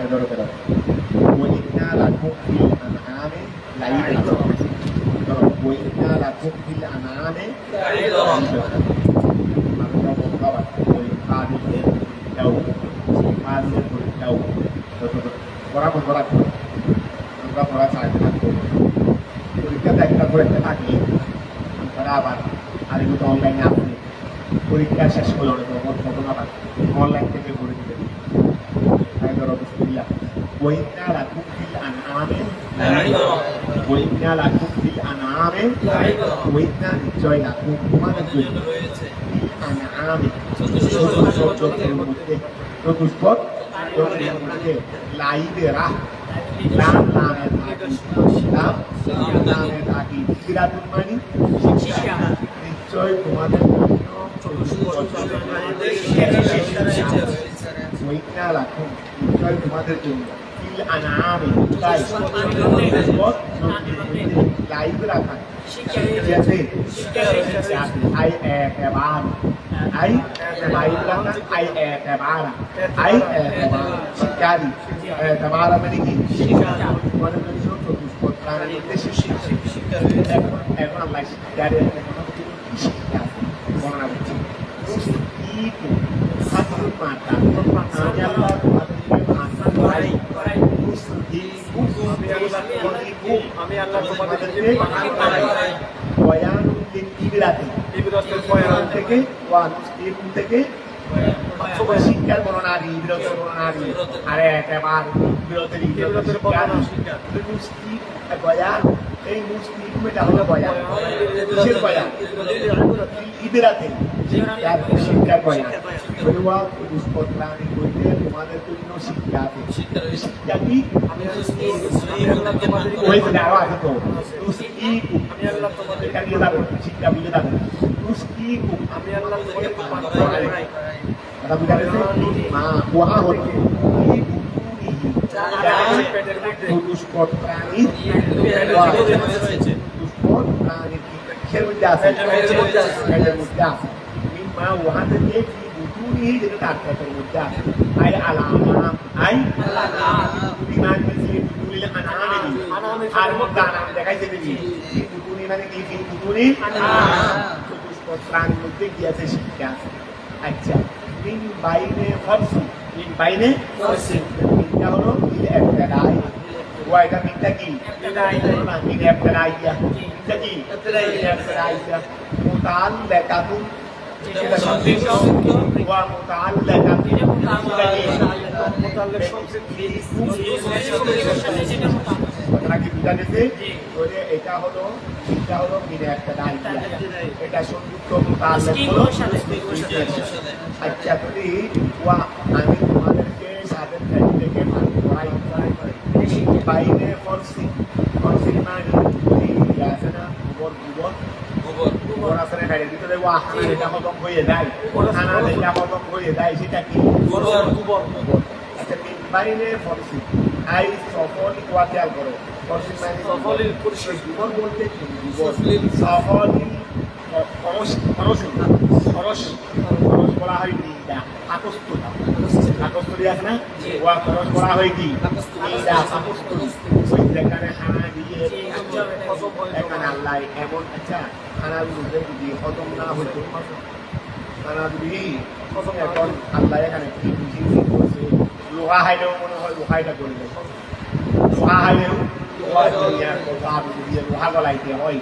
ধরো ধরো ওইনা লাকুম ফিল আনআমে লাইব ধরো ওইনা লাকুম ফিল আনআমে লাইব আমরা বলতে ওই কাদিতে দাও কাদিতে দাও পড়া আমরা পড়া চাই না পরীক্ষাতে একটা করে থাকি তারা আবার আরেকটু অনলাইনে আসবে পরীক্ষা শেষ হলো তখন আবার অনলাইন থেকে করে দিতে তাই ধরো বিসমিল্লাহ ওয়াইন্না লাকুম ফিল আনআমে ওয়াইন্না লাকুম ফিল আনআমে ওয়াইন্না নিশ্চয় লাকুম তোমাদের জন্য রয়েছে আনআমে চতুষ্পদের মধ্যে চতুষ্পদ চতুষ্পদের মধ্যে লাইবেরা লাম লামের তাকি সিরাতুল মানি শিক্ষা নিশ্চয় তোমাদের ওয়াইন্না লাকুম নিশ্চয় তোমাদের জন্য ফিল আনআমে লাইব রাখা जैसे आई एतबार आई लाइब रखा आई एतबार आई एतबार शिकारी एतबार মানে কি শিক্ষা মানে চতুষ্পদ শিক্ষা এখন আল্লাহ শিক্ষারে শিক্ষা বর্ণনা করছে মুস্তিকু হাতুর মাতা আমি আল্লাহ তোমাদেরকে ভাষা করাই মুস্তিকু আমি আল্লাহ তোমাদেরকে ভাষা করাই বয়ানুল ইবরাতি ইবরাতের বয়ান থেকে ওয়া মুস্তিকু থেকে শিক্ষার বর্ণনা দি বিরতের বর্ণনা দি আরে একেবারে বিরতের বর্ণনা শিক্ষা মুস্তিক বয়ান এই মুস্তিক এটা হলো বয়ান কিসের বয়ান ইবরাতে শিক্ষার বয়ান বলুয়া পুষ্পত্রাণী কইতে তোমাদের জন্য শিক্ষা আছে শিক্ষা কি আমি আল্লাহ তোমাদেরকে কইতে দাও আছে তো মুস্তিকু আমি আল্লাহ তোমাদেরকে দিয়ে দাও শিক্ষা বুঝে দাও মুস্তিকু আমি আল্লাহ তোমাদেরকে পান করাই কথা বুঝা গেছে মা ওয়া হলো পেটের মধ্যে পুষ্পত্রাণী পুষ্পত্রাণী কিসের মধ্যে আছে পেটের মধ্যে আছে মিম্মা ওয়া থেকে বুতুনি যেটা তার পেটের মধ্যে আছে আই আলামা আই আলামা বিমান মিসলি বুতুনিল আনামে আর মধ্যে আনাম দেখাইছে দেখি বুতুনি মানে কি বুতুনি আনাম পুষ্পত্রাণীর মধ্যে কি আছে শিক্ষা আছে আচ্ছা মিন বাইনে ফরসি মিন বাইনে ফরসি মিনটা হলো ইবতিদাই ওয়া এটা মিনটা কি মিন ইবতিদাইয়া মিনটা কি ইবতিদাইয়া মুতাআল্লাকাতুন এটা সংযুক্ত ওয়া মুতাআল্লাকাতুন মুতাআল্লাক সংযুক্ত কথা কি বুঝা গেছে ওরে এটা হলো মিন ইবতিদাইয়া এটা সংযুক্ত মুতাআল্লাক হলো আচ্ছা তুমি ওয়া আমি তোমাদেরকে সাদের থেকে করাই বাইরে ফরসি মানে আছে না গোবর আছে না গাড়ির ভিতরে ওয়া হানা এটা খতম হয়ে যায় হানা এটা খতম হয়ে যায় সেটা কি গোবর আচ্ছা বাইরে ফরসি আই সফল কোয়াতিয়াল করো ফরসি মানে সফলিল কুরশি গোবর বলতে কি গোবর সফলিল খরচ বলা হয় নিদা আকস্তুরি আছে না ওয়া খরচ বলা হয় কি নিদা আকস্তুরি ওই যেখানে হানা দিয়ে এখানে আল্লাহ এমন আচ্ছা হানা দিয়ে যদি হজম না হইতো হানা যদি এখন আল্লাহ এখানে কি বুঝি করছে লোহা হাইলেও মনে হয় লোহাইটা করে দেয় লোহা হাইলেও লোহা গলাইতে হয়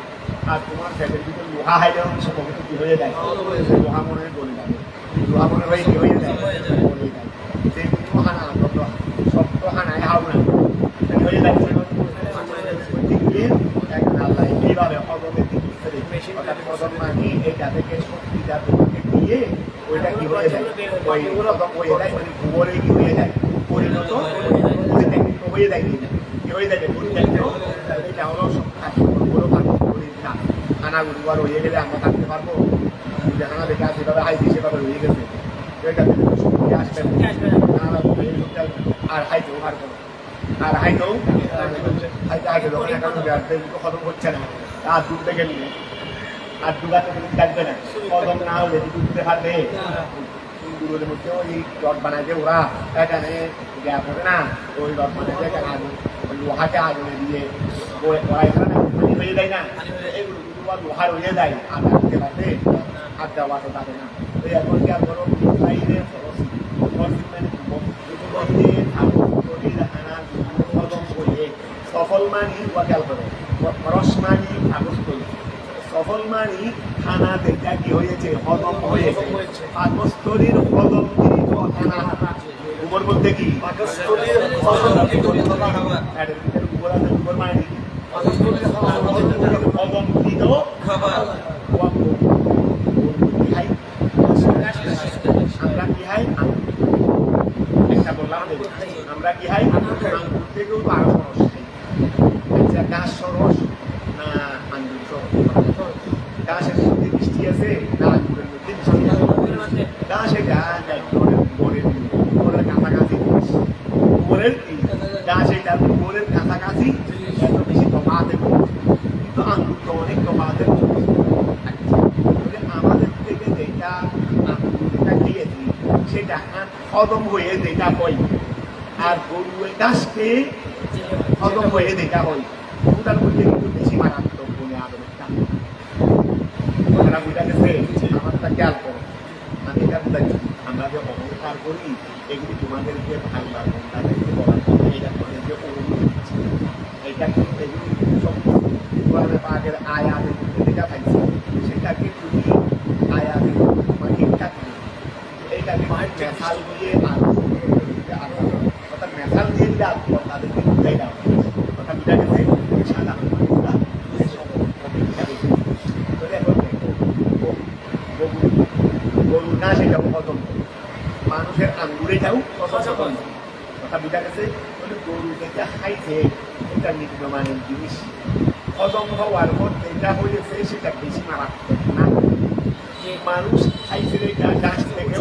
আর তোমার পেটের ভিতরে লোহা হাইলেও সম্ভবত কি হয়ে যায় লোহা মনে হয় গলে যাবে লোহা মনে হয় কি হয়ে যায় গলে যায় সেই হানা শক্ত হানায় হাও না হয়ে যায় আল্লাহ এইভাবে হজমের দিকে অর্থাৎ হজম মানে এইটা থেকে শক্তিটা তোমাকে দিয়ে ওইটা কি হয়ে যায় ওই হজম হয়ে যায় মানে গোবরে কি হয়ে যায় পরিণত হয়ে যায় কি হয়ে যায় এটা হলো বড় না হানাগুলো আর হয়ে গেলে আমরা থাকতে পারবো যে হানা দেখে যেভাবে হাইতে সেভাবে হয়ে গেছে ওইটা শক্তি আসবে আর হাইতেও পারবো আর হাইতেও হাইতে যখন হজম হচ্ছে না আর ডুবতে গেলে আর ডুবাতে কাটবে না হজম না হলে ডুবতে পারবে গুঁড়োর মধ্যে ওই রড বানায় যে ওরা এখানে গ্যাপ হবে না ওই রড বানায় যে আগুন লোহাকে আগুনে দিয়ে ওরা এখানে পানি হয়ে যায় না এগুলো লোহার হয়ে যায় আর রাখতে পারবে আর দেওয়া তো পারে না ওই এখন কি আর বলো বাইরে সফল মানি ওয়াকাল করে রস মানি কাগজ করে সফল মানি খানা দেখা কি হয়েছে হজম হয়েছে পাকস্থলীর হজম উপর বলতে কি পাকস্থলীর উপর মানি হজম কৃত খাবার আমরা কি হাই একটা বললাম আমরা কি হাই আঙ্গুর থেকেও তো আরো রস খাই আচ্ছা গাছ রস না আঙ্গুর গাছের মধ্যে বৃষ্টি আছে না আঙ্গুরের মধ্যে বৃষ্টি আছে গাছে গোবরের কাছাকাছি গোবরের কি গাছে গোবরের কাছাকাছি এত বেশি কমাতে কিন্তু আঙ্গুর তো অনেক কমাতে আমাদের থেকে যেটা খেয়েছি সেটা হজম হয়ে যেটা হয় আর গরুর গাছকে হজম হয়ে যেটা হয় ওটার মধ্যে কিন্তু বেশি মারাত্মক বলে আদরটা ওরা বুঝা গেছে আমারটা খেয়াল করো আমি এটা বুঝাচ্ছি আমরা যে অহংকার করি এগুলি তোমাদেরকে ভাঙবার তাদেরকে বলার এইটা তোমাদেরকে অনুমতি দিচ্ছি এইটা কিন্তু এগুলি সব আগের আয়াতের মধ্যে যেটা পাইছে সেটাকে তুমি আয়াতের মানে এইটাকে মেশাল দিয়ে অর্থাৎ মেশাল দিয়ে দিলে তাদেরকে বুঝাই দাও অর্থাৎ বুঝা গেছে সাদা গরু না সেটাও হজম মানুষের আঙ্গুরেটাও হজম কথা বুঝা গেছে গরু যেটা খাইছে এটা নিম্নমানের জিনিস হজম হওয়ার পর যেটা হয়েছে সেটা বেশি মারাত্মক না মানুষ খাইছে গাছ থেকে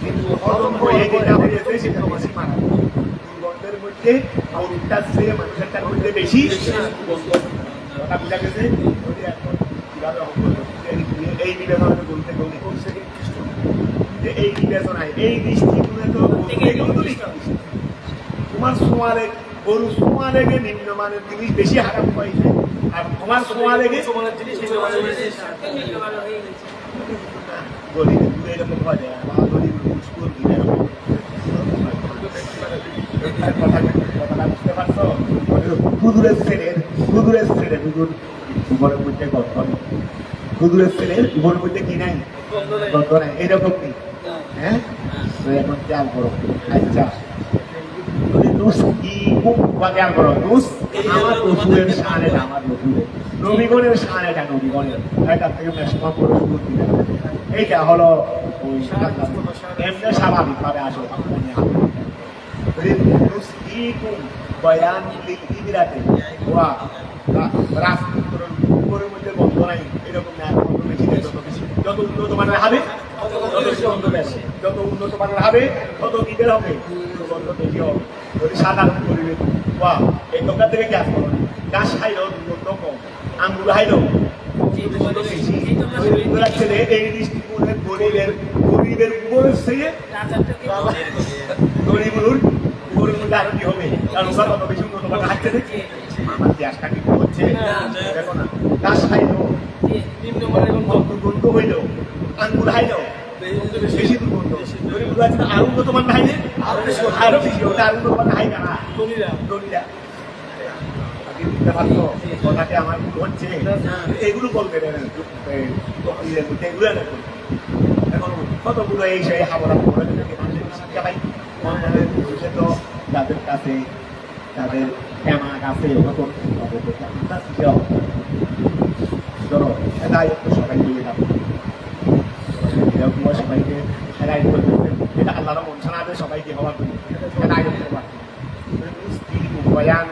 কিন্তু হজম হয়ে যেটা হয়েছে সেটা বেশি মারাত্মক দুর্গন্ধের মধ্যে গরুটার চেয়ে মানুষেরটার মধ্যে বেশি কথা বুঝা গেছে কিভাবে এই বিবেচনা বলতে গেলে এই বিবেচনায় এই দৃষ্টিগুলো তো তোমার সোয়ারে গরু সোয়া লেগে নিম্নমানের জিনিস বেশি হারাম হয়েছে আর তোমার সোয়া লেগে গরিবের দূরে এরকম হয় যায় বা গরিব স্কুল দিলে কথাটা বুঝতে পারছো হুজুরের ছেলের হুজুর উপরের মধ্যে গল্প হুজুরের ছেলের উপরের মধ্যে কি নাই গল্প নাই এরকম নেই হ্যাঁ এখন খেয়াল করো আচ্ছা আমার রসুলের সান এটা আমার রসুলের নবীগণের সান এটা নবীগণের এটার থেকে মেসমা করে শুরু দিলেন এইটা হলো ওই এমনি স্বাভাবিকভাবে আসো বয়ান ইদিরাতে ওয়া রাষ্ট্রের উপরের মধ্যে বন্ধ নাই এরকম না যত উন্নত মানের হবে যত উন্নত মানের হবে তত কিদের হবে গন্ধ বেশি হবে যদি সাধারণ পরিবেশ বা এই দোকান থেকে গ্যাস করো গাছ খাইলেও দুর্গন্ধ কম আঙ্গুর খাইলেও ছেলে এই দৃষ্টিকোণের গরিবের উপরের থেকে গরিবুর উপরের মধ্যে আরো কি হবে কারণ ওরা কত বেশি উন্নত মানের হাঁটতে দেখি আমার গ্যাসটা কি হচ্ছে দেখো না গাছ খাইলেও দুর্গন্ধ হইলেও আঙ্গুর খাইলেও বেশি দুর্গন্ধ গরিবুর আছে আরো উন্নত মান খাইলে আরো বেশি ওটা আরো উন্নত মান খাই না দলিরা বুঝতে পারছো কথাটি আমার হচ্ছে এগুলো বলবে এগুলো এখন কতগুলো এই সেই হাবরা শিক্ষা পাই তো যাদের কাছে তাদের ক্যামাক আছে নতুন ধরো এটাই একটু সবাই দিয়ে যাবো সবাইকে এটাই এটা আল্লাহর মন ছাড়াবে সবাইকে হওয়ার জন্য এটাই করতে পারবে বয়ান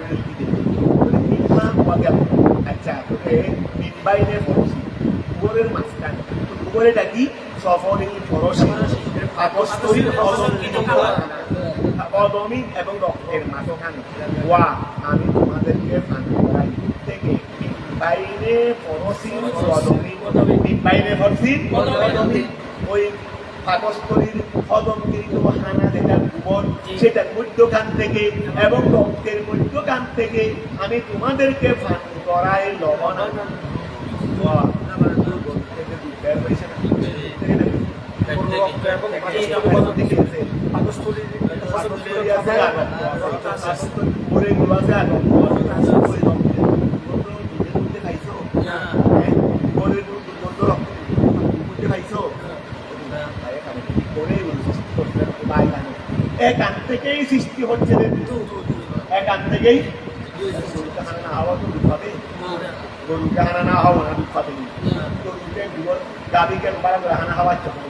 আচ্ছা তোকে মিনবাইনে পড়ছি উপরের মাঝখানে উপরেটা কি সফরে পরশি পাকস্থলীর অদমিন এবং রক্তের মাঝখানে ওয়া আমি তোমাদেরকে ফাঁকি করাই থেকে মিনবাইনে পরশি অদমিন মিনবাইনে পরশি ওই পাকস্থলীর হজমকৃত হানা যেটা গোবর সেটার মধ্যখান থেকে এবং রক্তের মধ্যখান থেকে আমি তোমাদেরকে পান করাই লবণ এখান থেকেই সৃষ্টি হচ্ছে এখান থেকেই হাওয়া তো দুধ পাবে গরুকে হানা না হওয়া না দুধ পাবে গরুকে গুলো গাড়িকে বাড়া করে হানা হাওয়া চলে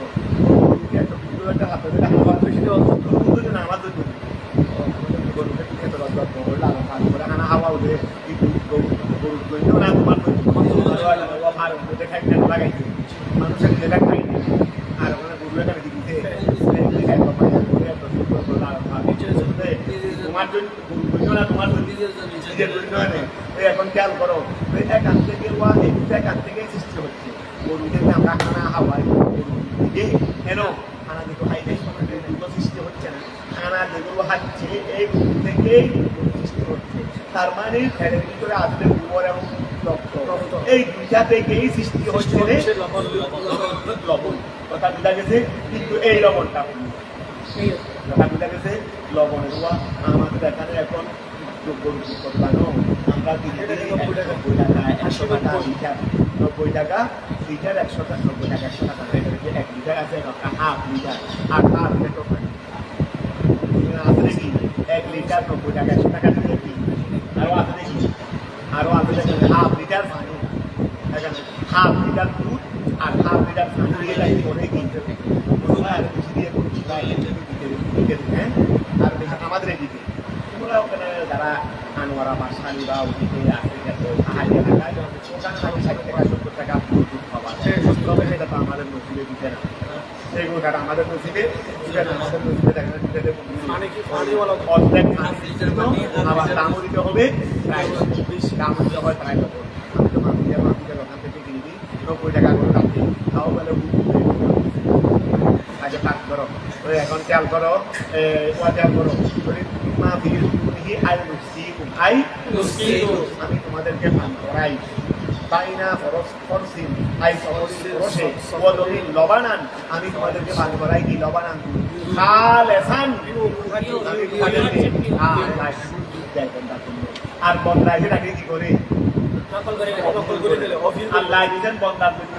গরুকে একটা হাতে হানা হাওয়া বেশি দুধ না আমার দুধ গরুকে খেতে যত্ন করলে আলাদা করে হানা হাওয়া উঠে গরু না তোমার খাই লাগাইছে মানুষের যেটা খাই আর ওখানে গরুটা দিতে তোমার জন্য না তোমার নিজের জন্য এখন খেয়াল করো এখান থেকে এখান থেকেই সৃষ্টি হচ্ছে গরুদেরকে আমরা খানা হাওয়াই কেন খানা দিকে হাই দুটো সৃষ্টি হচ্ছে না খানা যেগুলো হাঁটছে এই গরু থেকেই সৃষ্টি হচ্ছে তার মানে ফেলের ভিতরে আসলে গোবর এবং রক্ত এই দুইটা থেকেই সৃষ্টি হচ্ছে লবণ কথা বোঝা গেছে কিন্তু এই লবণটা কথা বোঝা গেছে লবণের আমাদের এখানে এখন আমরা দিনে 90 টাকা লিটার 100 টাকা 90 টাকা 100 টাকা 1 লিটার আছে হাফ লিটার আর হাফ লিটার আছে নাকি 1 লিটার 90 টাকা 100 টাকা দিয়ে কি আরো আছে নাকি আরো আছে হাফ লিটার পানি হাফ লিটার দুধ আর হাফ লিটার পানি দিয়ে করে কিনতে আর বেশি দিয়ে করছি হ্যাঁ আর বেশি আমাদের দিকে ওখানে যারা আনোয়ারা মাসানি বা ওদিকে আফ্রিকাতে পাহাড়ি এলাকায় ওখানে 60 টাকা 70 টাকা দুধ পাওয়া যায় তবে সেটা তো আমাদের নসিবে দিতে না সেগুলো টাকা আমাদের নসিবে দিতে না আমাদের নসিবে দেখা দিতে অর্ধেক আবার দামও দিতে হবে প্রায় দাম দিতে হয় প্রায় আমি তো মাফিয়া ওখান থেকে কিনে দিই 90 টাকা করে রাখি তাও বলে আগে কাজ করো এখন খেয়াল করো খেয়াল করো আমি তোমাদেরকে পান করাই বাইনা ফরসিন আই ফরসে লবানান আমি তোমাদেরকে পান করাই কি লবানান খালেসান আর বন্দায় সেটাকে কি করে আল্লাহ দিয়েছেন বন্দার জন্য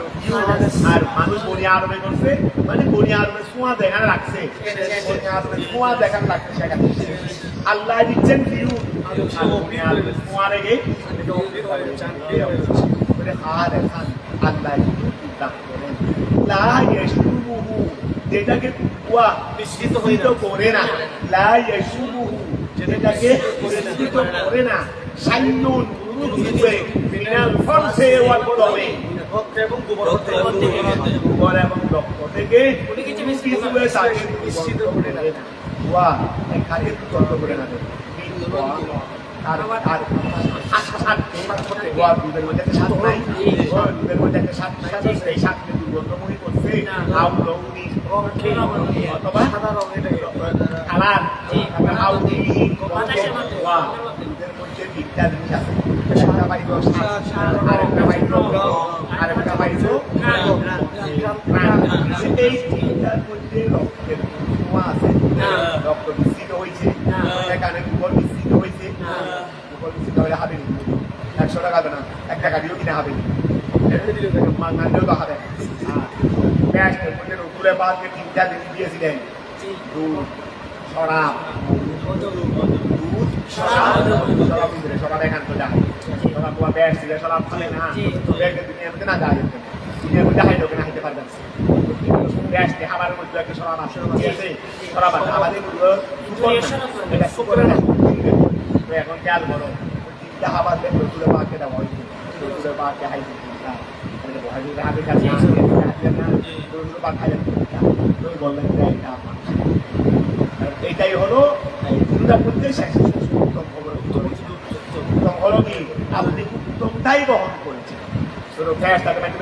আর মানুষ বনি আরবে করছে মানে বনি আরবে সোয়া দেখান রাখছে বনি আরবে সোয়া দেখান রাখছে সেখানে আল্লাহ দিচ্ছেন ভিউ বনি আরবে সোয়া রেখে আল্লাহ লা ইয়াশুবুহু যেটাকে কুয়া বিস্মিত করে না লা ইয়াশুবুহু যেটাকে বিস্মিত করে না সাইনুন রুজুয়ে মিনাল ফরসে ওয়াল দমে এবং গোবর এবং রক্ত থেকে বিস্মিত হয়ে থাকে বিস্মিত করে না ওয়া এখানে তর্ক করে না আর আর আশার ওয়া দুধের মধ্যে সাত নাই দুধের মধ্যে একটা সাত নাই এই সাতকে দুর্গন্ধময়ী করছে আউলৌনি অথবা কালার আউলি ওয়া দুধের মধ্যে তিনটা জিনিস আছে একটা বাইর আরেকটা বাইর আরেকটা বাইর এই তিনটার মধ্যে রক্তের ছোঁয়া আছে রক্ত মিশ্রিত হয়েছে এখানে গোবর মিশ্রিত হয়েছে গোবর মিশ্রিত হলে হবে 100 টাকা দেনা 1 টাকা দিয়েও কিনে হবে মানলেও তো হবে ব্যাসের মধ্যে রসুলে বাদকে 3টা জিনিস দিয়েছিলেন দুধ শরাব দুধ শরাব শরাব এখান তো যায় শরাব তোমার ব্যাস দিলে শরাব চলে না দুনিয়ার মধ্যে না যায় দুনিয়ার মধ্যে হাইলেও কেনা হাইতে পারবেন ব্যাসকে খাবারের মধ্যে একটা শরাব আছে শরাব আছে আমাদের এটা শুক্রে না এখন খেয়াল করো তিনটা খাবার দেখ রসুলের বাদকে দেওয়া হয়েছে রসুলের বাদকে হাইতে এটাই হলো উত্তম হলো কি আপনি উত্তমটাই বহন করেছেন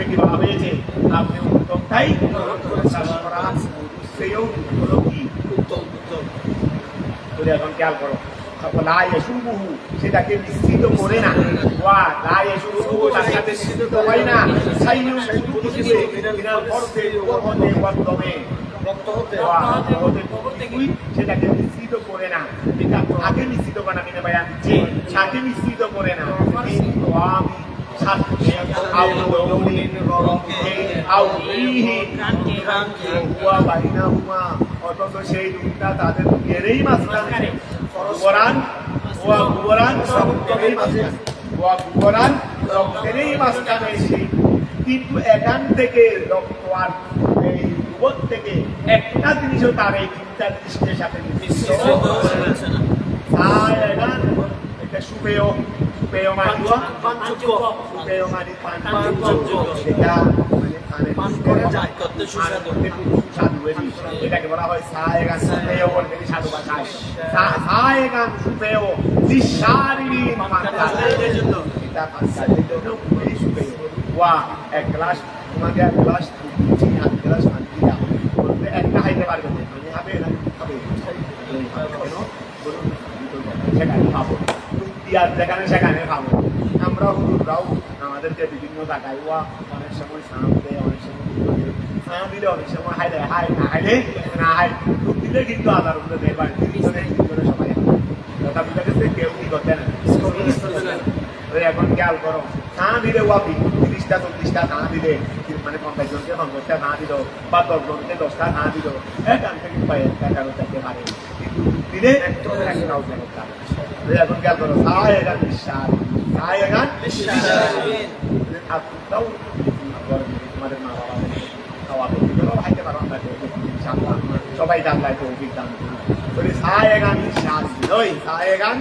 কিভাবে হয়েছে আপনি উত্তমটাই চেয়েও হলো কি উত্তম। তুমি এখন খেয়াল করো, সেটাকে নিশ্চিত করে না, তার সাথে নিশ্চিত হয় না, সেটাকে নিশ্চিত করে না, এটা আগে নিশ্চিত করে না, মিনে ভাই আনছে সাথে নিশ্চিত করে না। অথচ সেই দুধটা তাদের ঘেরেই মাঝখানে কিন্তু এখান থেকে রক্ত আর এই দুধ থেকে একটা জিনিসও তার এই তিনটা জিনিসের সাথে এটা সুপেয় এটাকে বলা হয় সায়গান সুপেয় বলতে সাধু ভাষায় সায়গান সুপেয় এক গ্লাস তোমাকে এক গ্লাস এক গ্লাস একটা খাইতে পারবে খাবে না খাবে সেখানে খাবো যেখানে সেখানে খাবো। আমরা হুজুররাও আমাদেরকে বিভিন্ন জায়গায় অনেক সময় সাম দেয়, অনেক সময় সাম দিলে অনেক সময় হাইলে হাই না হাইলে না হাই দুধ দিলে কিন্তু আধার উপরে দেয় বাড়ি তিনজনে সবাই কথা বুঝা গেছে, কেউ কি করতে না। এখন খেয়াল করো, না দিলে ওয়াপি 30টা 40টা না দিলে মানে 50 জনকে 50টা না দিল বা 10 জনকে 10টা না দিল এখান থেকে 11 চাইতে পারে, কিন্তু দিলে একটাও জনতা। এখন খেয়াল করো, সায়গান বিশ্বাস সায়গান আপনারাও তোমাদের মা বাবা খাওয়াবে খাইতে পারো, আমরা সবাই জানলায় তো অভিজ্ঞান বলি সায়গান বিশ্বাস ওই সায়গান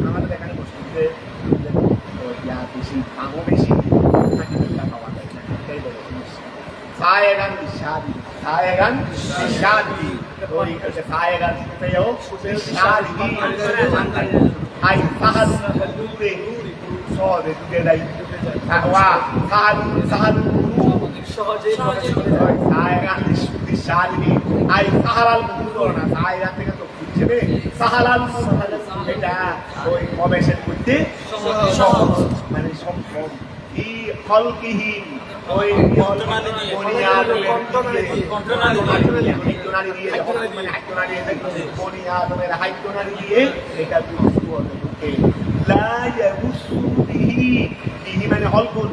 আমাদের এখানে বসতে বেশি দামও বেশি খাওয়া যায় না, এটাই বলে সায়গান বিশ্বাস সায়গান বিশ্বাস সায়গান সুপেয় শারী আই সাহাল নূরে সহজে দুধে দেয় সাহাল সহজে সায়গান শারী আই সাহালাল নূর না সায়গান থেকে তো হিসেবে সাহালাল এটা ওই প্রবেশের করতে সহজ মানে সম্ভব ই ফলকিহীন ওই মানে হলকুন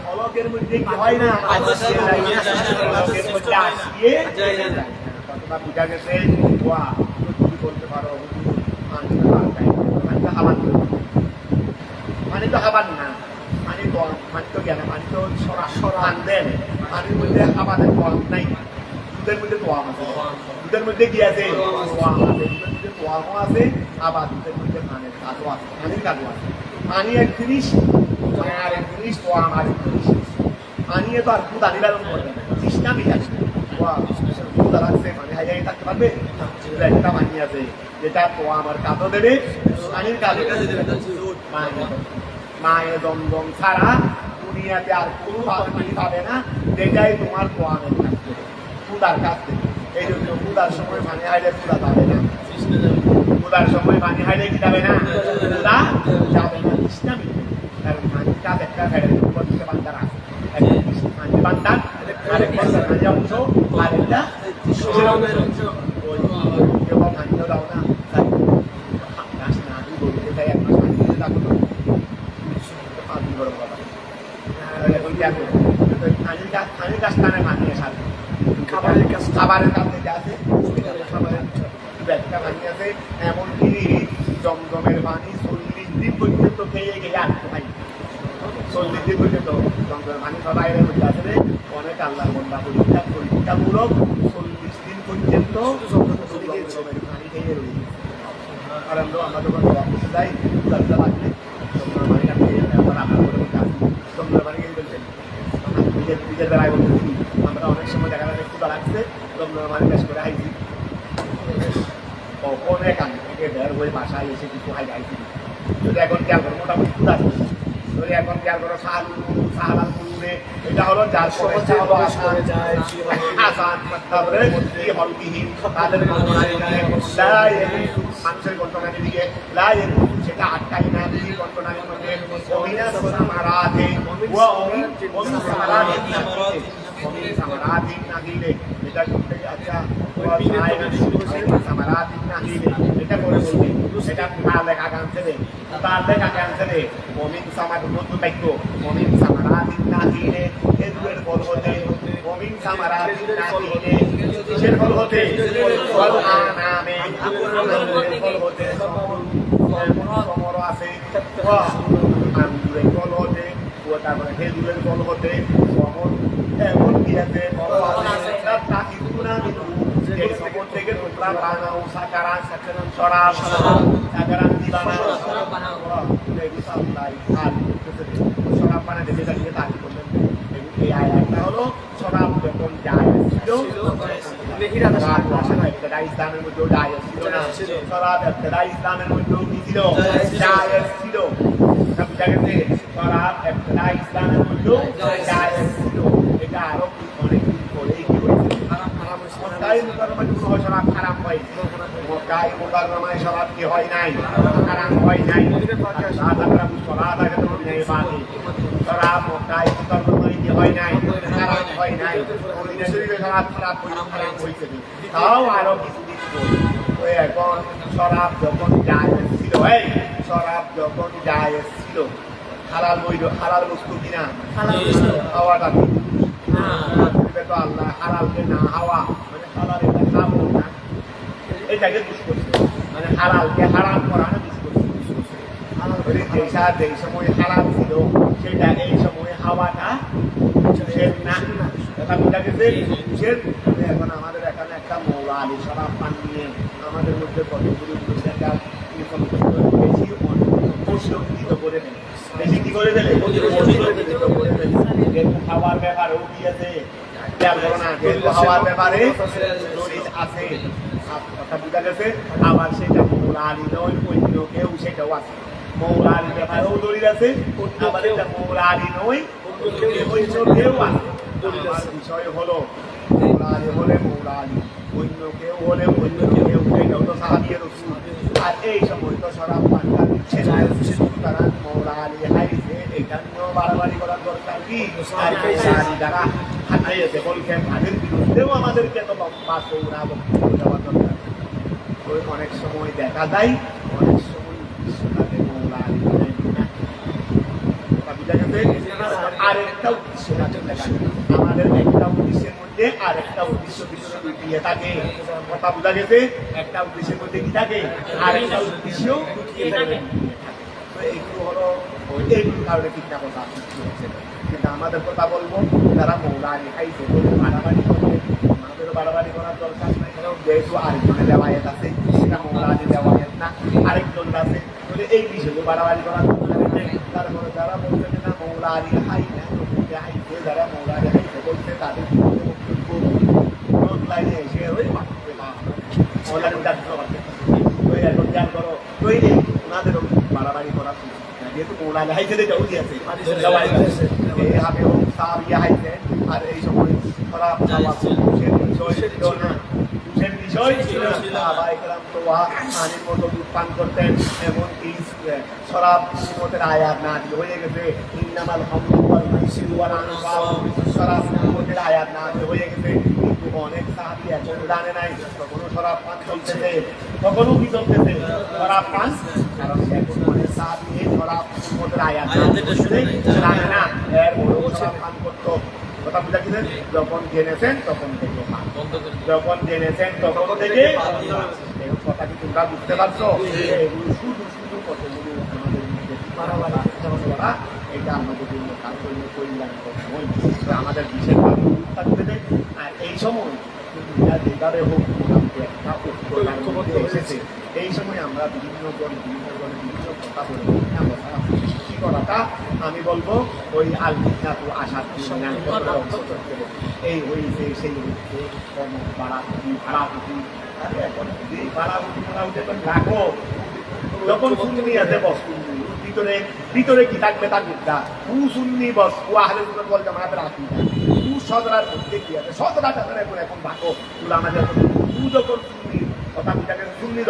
হলকের মধ্যে কি হয় না বুঝা গেছে বলতে পারো মানে তো খাবার না, পানি তো জ্ঞান, পানি তো সরান দেন, পানির মধ্যে খাবারের কম নাই, দুধের মধ্যে তোয়াম আছে, দুধের মধ্যে কি আছে তোয়াম আছে, দুধের মধ্যে তোয়ামও আছে, আবার দুধের মধ্যে পানির কাজও আছে, পানির কাজও আছে। পানি এক জিনিস আর এক জিনিস তোয়াম আর এক জিনিস, পানি তো আর দুধ আনি বেরোন করবে না, তৃষ্ণা মিটাচ্ছে দুধ রাখছে মানে হাইজাই থাকতে পারবে, একটা পানি আছে যেটা তোয়াম আর কাজও দেবে, পানির কাজও মায়ের দমদম ছাড়া দুনিয়াতে আর কোনো পানি পাবে না, যেটাই তোমার তোয়ামের থাকবে ক্ষুদার কাছ থেকে। এই জন্য ক্ষুদার সময় পানি হাইলে ক্ষুদা পাবে না, ক্ষুদার সময় পানি হাইলে কি যাবে না, ক্ষুদা যাবে না, তৃষ্ণা মিটবে। কারণ পানির কাজ একটা থেকে বান্দার আছে, পানি বান্দার আরেকটা অংশ আরেকটা পানিও দাও না গাছ না বলতে চাই এক মাস পানি দিতে থাকো তো খাবারের কাজ যেটা আছে একটা পানি আছে, এমনকি জমজমের পানি 40 দিন পর্যন্ত খেয়ে গেলে আর ভাই 40 দিন পর্যন্ত জমজমের পানি সবাই আছে অনেক আল্লাহ বন্ধা পরীক্ষামূলক 40 দিন পর্যন্ত জমজমের পানি খেয়ে রয়েছে। কারণ আমরা যখন করতে যাই লাগলে জমজমের পানি নিজের বেলায় বলতেছি আমরা অনেক সময় দেখা যাবে ক্ষুদা লাগছে জমজমের পানি বেশ করে হাইছি, কখন এখান থেকে বের হয়ে বাসায় এসে কিছু হাই হাইছি। যদি এখন খেয়াল করো মোটামুটি ক্ষুদা এখন খেয়াল করো সাহালাল কুলুনে এটা হলো যার সহজে আসান তারপরে কি হলবিহীন তাদের মানুষের ঘটনার দিকে সেটা আটকাই না দিকে ঘটনার মধ্যে অমিনা সামারাতে অমিন সামারাতিন না দিলে এটা করতে আচ্ছা সামারাতিন না দিলে এটা করে বলবে এটা তার লেখা গানছে রে অমিন সামার নতুন বাক্য অমিন সামারাতিন না দিলে এর ফল হতে অমিন সামারাতিন না দিলে কিসের ফল হতে ফল নামে ফল হতে সমর আছে আঙ্গুরের ফল হতে তারপরে খেজুরের ফল হতে সমর এমন কি আছে এই সমর থেকে তোমরা বানাও সাকারান সরাব সাকারান কি বানাও সরাব বানাতে যেটা দিয়ে তাকে বললেন এই আয়াতটা হলো সরাব যখন যায় ইসলামের মধ্যেও জায়েজ ছিল না সরাব একটা ইসলামের মধ্যেও কি ছিল জায়েজ ছিল বুঝা গেছে সরাব একটা ইসলামের মধ্যেও জায়েজ ছিল এটা আরো অনেক পরেই কি হয়েছে মক্কায় মুকাররমায় কোনো সরাব হারাম হয় মক্কায় মুকাররমায় সরাব কি হয় নাই হারাম হয় নাই সরাব মক্কায় মুকাররমায় কি হয় নাই হারাম হয় নাই মদিনা শরীফে সরাব হারাম হয়েছে তাও আরো কিছুদিন পরে এখন সরাব যখন জায়েজ ছিল সরাব যখন জায়েজ ছিল হালাল বস্তু কিনা খাওয়াটা তো আল্লাহ হালালকে না হাওয়া মানে হালাল এটা খাবো না এটাকে দুষ করছে মানে হালালকে হারাম করা না দুষ করছে যেই সময় হালাল ছিল সেটা এই সময় হাওয়াটা না কথা বুঝা গেছে এখন আমাদের এখানে একটা মৌলা আলী সরাব পান নিয়ে আমাদের মধ্যে কতগুলো বেশি করে দেয় বেশি কি করে দিলে খাওয়ার ব্যাপারেও কি আছে খাওয়ার ব্যাপারে আছে কথা বুঝা গেছে আবার সেটা মৌলা আলী নয় অন্য কেউ সেটাও আছে মৌলা আলীর ব্যাপারেও দলিল আছে আবার এটা মৌলা আলী নয় কেউ আছে বিষয় হলো মৌলা আলী হলে মৌলা আলী অন্য কেউ হলে অন্য কেউ সেটাও তো সাহাবিয়ে রসুল আর এই সময় তো সরাব পান্ডা দিচ্ছে না সুতরাং মৌলা আলী হাইছে এটা নিয়েও বাড়াবাড়ি করার দরকার কি আর এই সাহাবি যারা হাঁটাইছে বলছেন তাদের বিরুদ্ধেও আমাদেরকে তো বাস্তব না বক্তব্য দেওয়ার দরকার ওই অনেক সময় দেখা যায় অনেক সময় বিশ্বকাপে মৌলা আলী আরেকটা উদ্দেশ্য আমাদের একটা উদ্দেশ্যের মধ্যে আরেকটা উদ্দেশ্য পিছনে লুকিয়ে থাকে কথা বোঝা গেছে একটা উদ্দেশ্যের মধ্যে কি থাকে আরেকটা উদ্দেশ্য এইগুলো হলো এইগুলো কারণে ঠিক না কথা কিন্তু আমাদের কথা বলবো যারা মৌলা আলী খাইছে বাড়াবাড়ি করবে আমাদেরও বাড়াবাড়ি করার দরকার নাই যেহেতু আরেকজনের দেওয়ায়ত আছে সেটা মৌলা আলী দেওয়ায়ত না আরেকজন আছে বলে এই বিষয়ে বাড়াবাড়ি করার দরকার নেই তারপরে যারা বলছে না মৌলা আলী খাই না হাইছে যারা মৌলা আলী খাইছে বলছে তাদের লাইনে এসে ওই মৌলা আলী ডাক্তার ওই এখন জ্ঞান করো তৈরি ওনাদেরও বাড়াবাড়ি করার যেহেতু মৌলা আলী হাইছে এটাও দিয়েছে হাতে হোক সার ইয়ে হাইছে আর এই সময় খারাপ বিষয় ছিল পানির মতো দুধ পান করতেন এমনকি শরাব মতের আয়াত না হয়ে গেছে ইন্নামাল শরাব মতের আয়াত না হয়ে গেছে কিন্তু অনেক সাহাবী এখন জানে নাই কখনো শরাব পান চলতেছে কখনো কি চলতেছে শরাব পান কারণ এখন অনেক সাহাবী এই শরাব মতের আয়াত জানে না এর বড় শরাব পান করতো কথা বুঝা গেছে যখন জেনেছেন তখন থেকে যখন জেনেছেন তখন থেকে এই কথা কি তোমরা বুঝতে পারছো এগুলো শুধু শুধু কতগুলো আমাদের এটা আমাদের জন্য কার্যক্রম কল্যাণ সময় আমাদের বিশেষভাবে থাকতে দেয় আর এই সময় যেভাবে হোক একটা এসেছে এই সময় আমরা বিভিন্ন কথা বলে সৃষ্টি করাটা আমি বলবো ওই আলমিনা তো আশা এই হয়েছে সেই হচ্ছে ভাড়া ভাড়া এখন যদি ভাড়া উঠে রাখো যখন সুন্নি আছে বস ভিতরে ভিতরে কি থাকবে তার বিদ্যা সুন্নি বস আহলে সুন্নাত ওয়াল জামাতের আকীদা সদরার মধ্যে কি আছে সদরাটা করে এখন ভাগো উলামাদের যখন সুন্নি কথা বিটাকে সুন্নি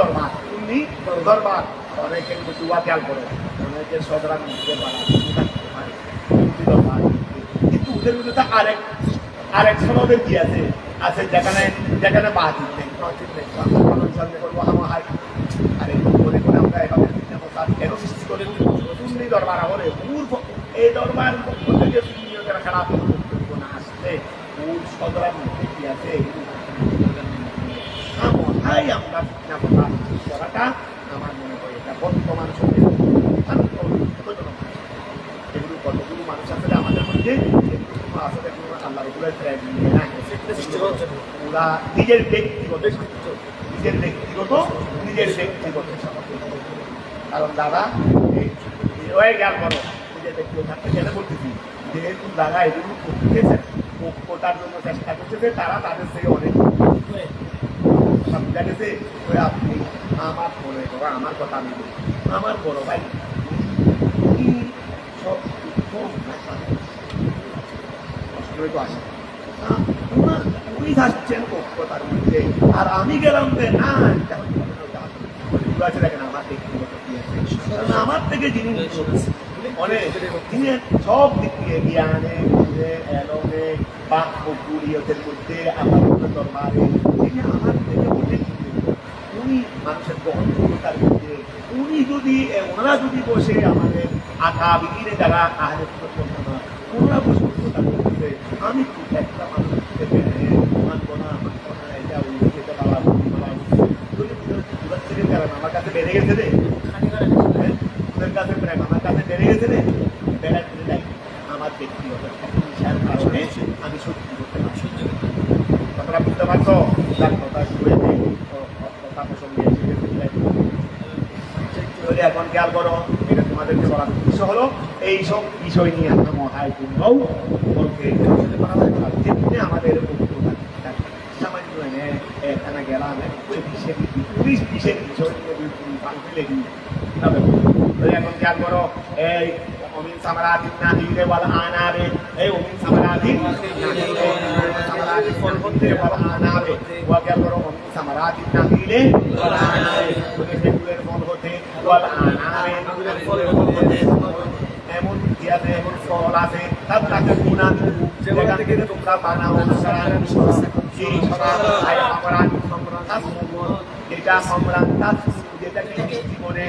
দরবার অনেকে দুয়া খেয়াল করে অনেকে সদরার মধ্যে বাড়া সুন্নি দরবার কিন্তু ওদের মধ্যে তো আরেক সনদের কি আছে আছে যেখানে বাতিল নেই করবো আমার আরে করে করে আমরা এভাবে কেন সৃষ্টি করে সুন্নি দরবার হলে পূর্ব এই দরবার থেকে সুন্নিয়তের খারাপ বক্তব্য না আসলে ওর সদরার মধ্যে কি আছে আমরা করাটা আমার মনে হয় এটা বর্তমান সময়ে এগুলো কতগুলো মানুষ আসলে আমাদের মধ্যে আসলে আল্লাহ রসুলের ওরা নিজের ব্যক্তিগত কারণ দাদা হয়ে গেল বলো নিজের ব্যক্তিগত থাকতে গেলে বলতেছি যেহেতু দাদা এগুলো করতেছে পক্ষতার জন্য চেষ্টা করতেছে তারা তাদের থেকে অনেক বুঝা গেছে আপনি আমার মনে করো আমার কথা আমি আমার বড় ভাই সব তো আসে উনি থাকছেন পক্ষতার মধ্যে আর আমি গেলাম যে না দেখেন আমার ব্যক্তিগত কি আছে আমার থেকে যিনি অনেক তিনি সব দিক দিয়ে জ্ঞানে এলমে বা কুলিয়তের মধ্যে আমার দরবারে তিনি আমার থেকে অনেক উনি মানুষের গ্রহণযোগ্যতার মধ্যে উনি যদি ওনারা যদি বসে আমাদের আঁকা বিকিনে যারা আহলে সুন্নাত না ওনারা বসে করতে আমি একটা মানুষ থেকে মানবো না এটা এটা বাবা থেকে কারণ আমার কাছে বেড়ে গেছে রে ওদের কাছে প্রেম আমার কাছে বেড়ে গেছে রে বেড়া ফিরে যাই আমার ব্যক্তিগত কারণে আমি সত্যি করতে পারছি কথাটা বুঝতে পারছো তার কথা শুনে কথা প্রসঙ্গে এখন খেয়াল করো এটা তোমাদেরকে বলার উদ্দেশ্য হলো এইসব বিষয় নিয়ে আমরা মহায় তোমরাও বলতে আমাদের সামান্য এখানে গেলাম পুলিশ বিষয় লেগি এখন খেয়াল করো এই অমিন সামরাদিন না দিলে বলা আনাবে এই অমিন সামরাদিন সামরাদিন ফল হতে বলা আনাবে ওয়া খেয়াল করো অমিন সামরাদিন না দিলে বলা আনাবে ফুলের ফল হতে বলা আনাবে ফুলের ফল হতে এমন কি আছে এমন ফল আছে তার তাকে গুণা যেটা থেকে তোমরা বানাও সেই সরাব আয় অপরাধ সম্রাট যেটা সম্রাট যেটা কি সৃষ্টি করে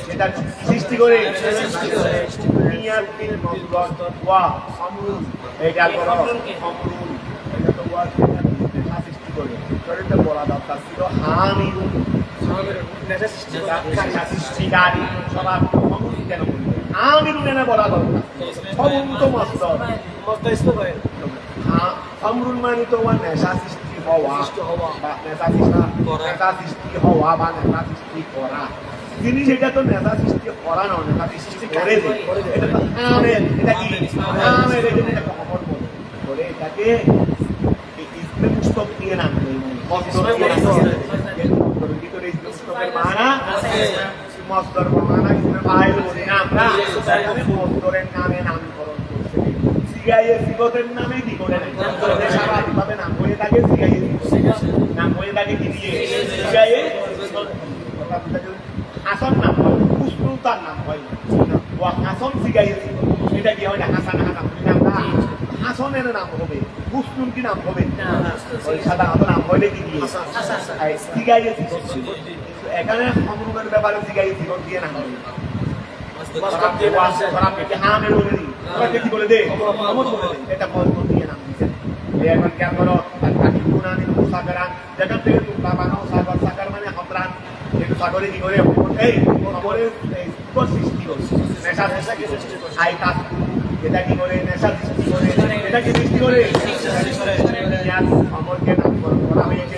যেটা সৃষ্টি করে দুনিয়ার দিন মজবুত ওয়া আমরুন এটা করো আমরুন এটা তো ওয়া সৃষ্টি করে শরীরটা বলা দরকার ছিল হামিরুন নেশা সৃষ্টিকারী সবার আমরুন কেন আমিরুন এনে বলা দরকার সমন্ত মস্তর আমরুন মানে তো ওয়া নেশা সৃষ্টি হওয়া বা নেশা সৃষ্টি হওয়া বা নেশা সৃষ্টি করা জিনিস এটা তো নেশা সৃষ্টি করা না নেশা সৃষ্টি করে এটা তো আমের এটা কি আমের এটা খবর বলে এটাকে ইসমে মুস্তক দিয়ে নাম মস্তর মানা ইসমে ফাইল বলি না আমরা মস্তরের নামে নামকরণ করছি সিগাইয়ে সিগতের নামে কি করে স্বাভাবিকভাবে নাম হয়ে থাকে সিগাইয়ে নাম হয়ে থাকে কি দিয়ে সিগাইয়ে হাসান নাম হয় কুসরু তার নাম হয় ও হাসান সিগাইয়ে এটা কি হয় না হাসান হাসান নামটা হাসানের নাম হবে কুসরুন কি নাম হবে ওই সাধারণত নাম হইলে কি দিয়ে সিগাইয়ে এখানে সম্পূর্ণ ব্যাপারে সিগাইয়ে সিগত দিয়ে নাম হবে কি বলে দে এটা দিয়ে নাম দিচ্ছে এখন কেন করো যেখান থেকে তোমরা বানাও সাগর সাগর মানে হমরান একটু সাগরে কি করে এই সৃষ্টি করছে নেশা সৃষ্টি করছে আই কাজ এটা কি করে নেশা সৃষ্টি করে এটা কি সৃষ্টি করে অমরকে নামকরণ করা হয়েছে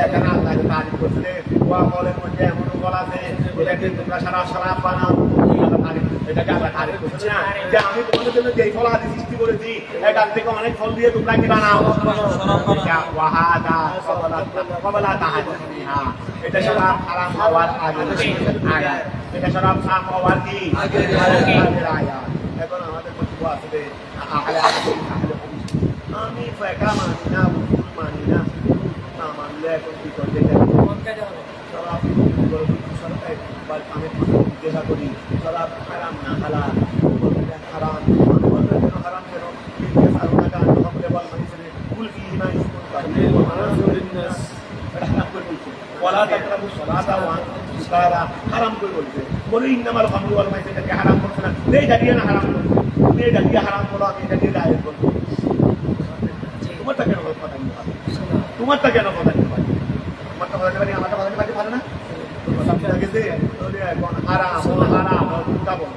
এখানে আল্লাহ তারিফ করছে ওয়া বলের মধ্যে এমন বলা আছে যেটাকে তোমরা সারা সারা বানাও তারিফ এটাকে আল্লাহ তারিফ করছে না যে আমি তোমাদের জন্য যে ফল আদি সৃষ্টি করেছি এখান থেকে অনেক ফল দিয়ে তোমরা কি বানাও ওয়াহাদা কবলা তাহারিহা এটা সব হারাম হওয়ার আগে আয়াত এটা সব হারাম হওয়ার কি আগের আয়াত এখন আমাদের মধ্যে আছে আহলে আমি ফাঁকা মানি না ভুল মানি না না মানলে এখন কি করতে যাই আমি জিজ্ঞাসা করি শরাব হারাম না হালাল হারাম হারাম কেন ভুল কি না হারাম করে বলছে বলে ইন্নামাল খামরু ওয়াল মাইসির এটাকে হারাম করছে না এই জাতীয় না হারাম করছে তুমি এই জাতীয় হারাম করো আমি এটা দিয়ে দায়ের করবো তোমারটা কেন কথা নিতে পারি তোমারটা কেন কথা নিতে পারি তোমারটা কথা নিতে পারি আমারটা কথা নিতে পারি পারে না গেছে হারাম হারাম বলো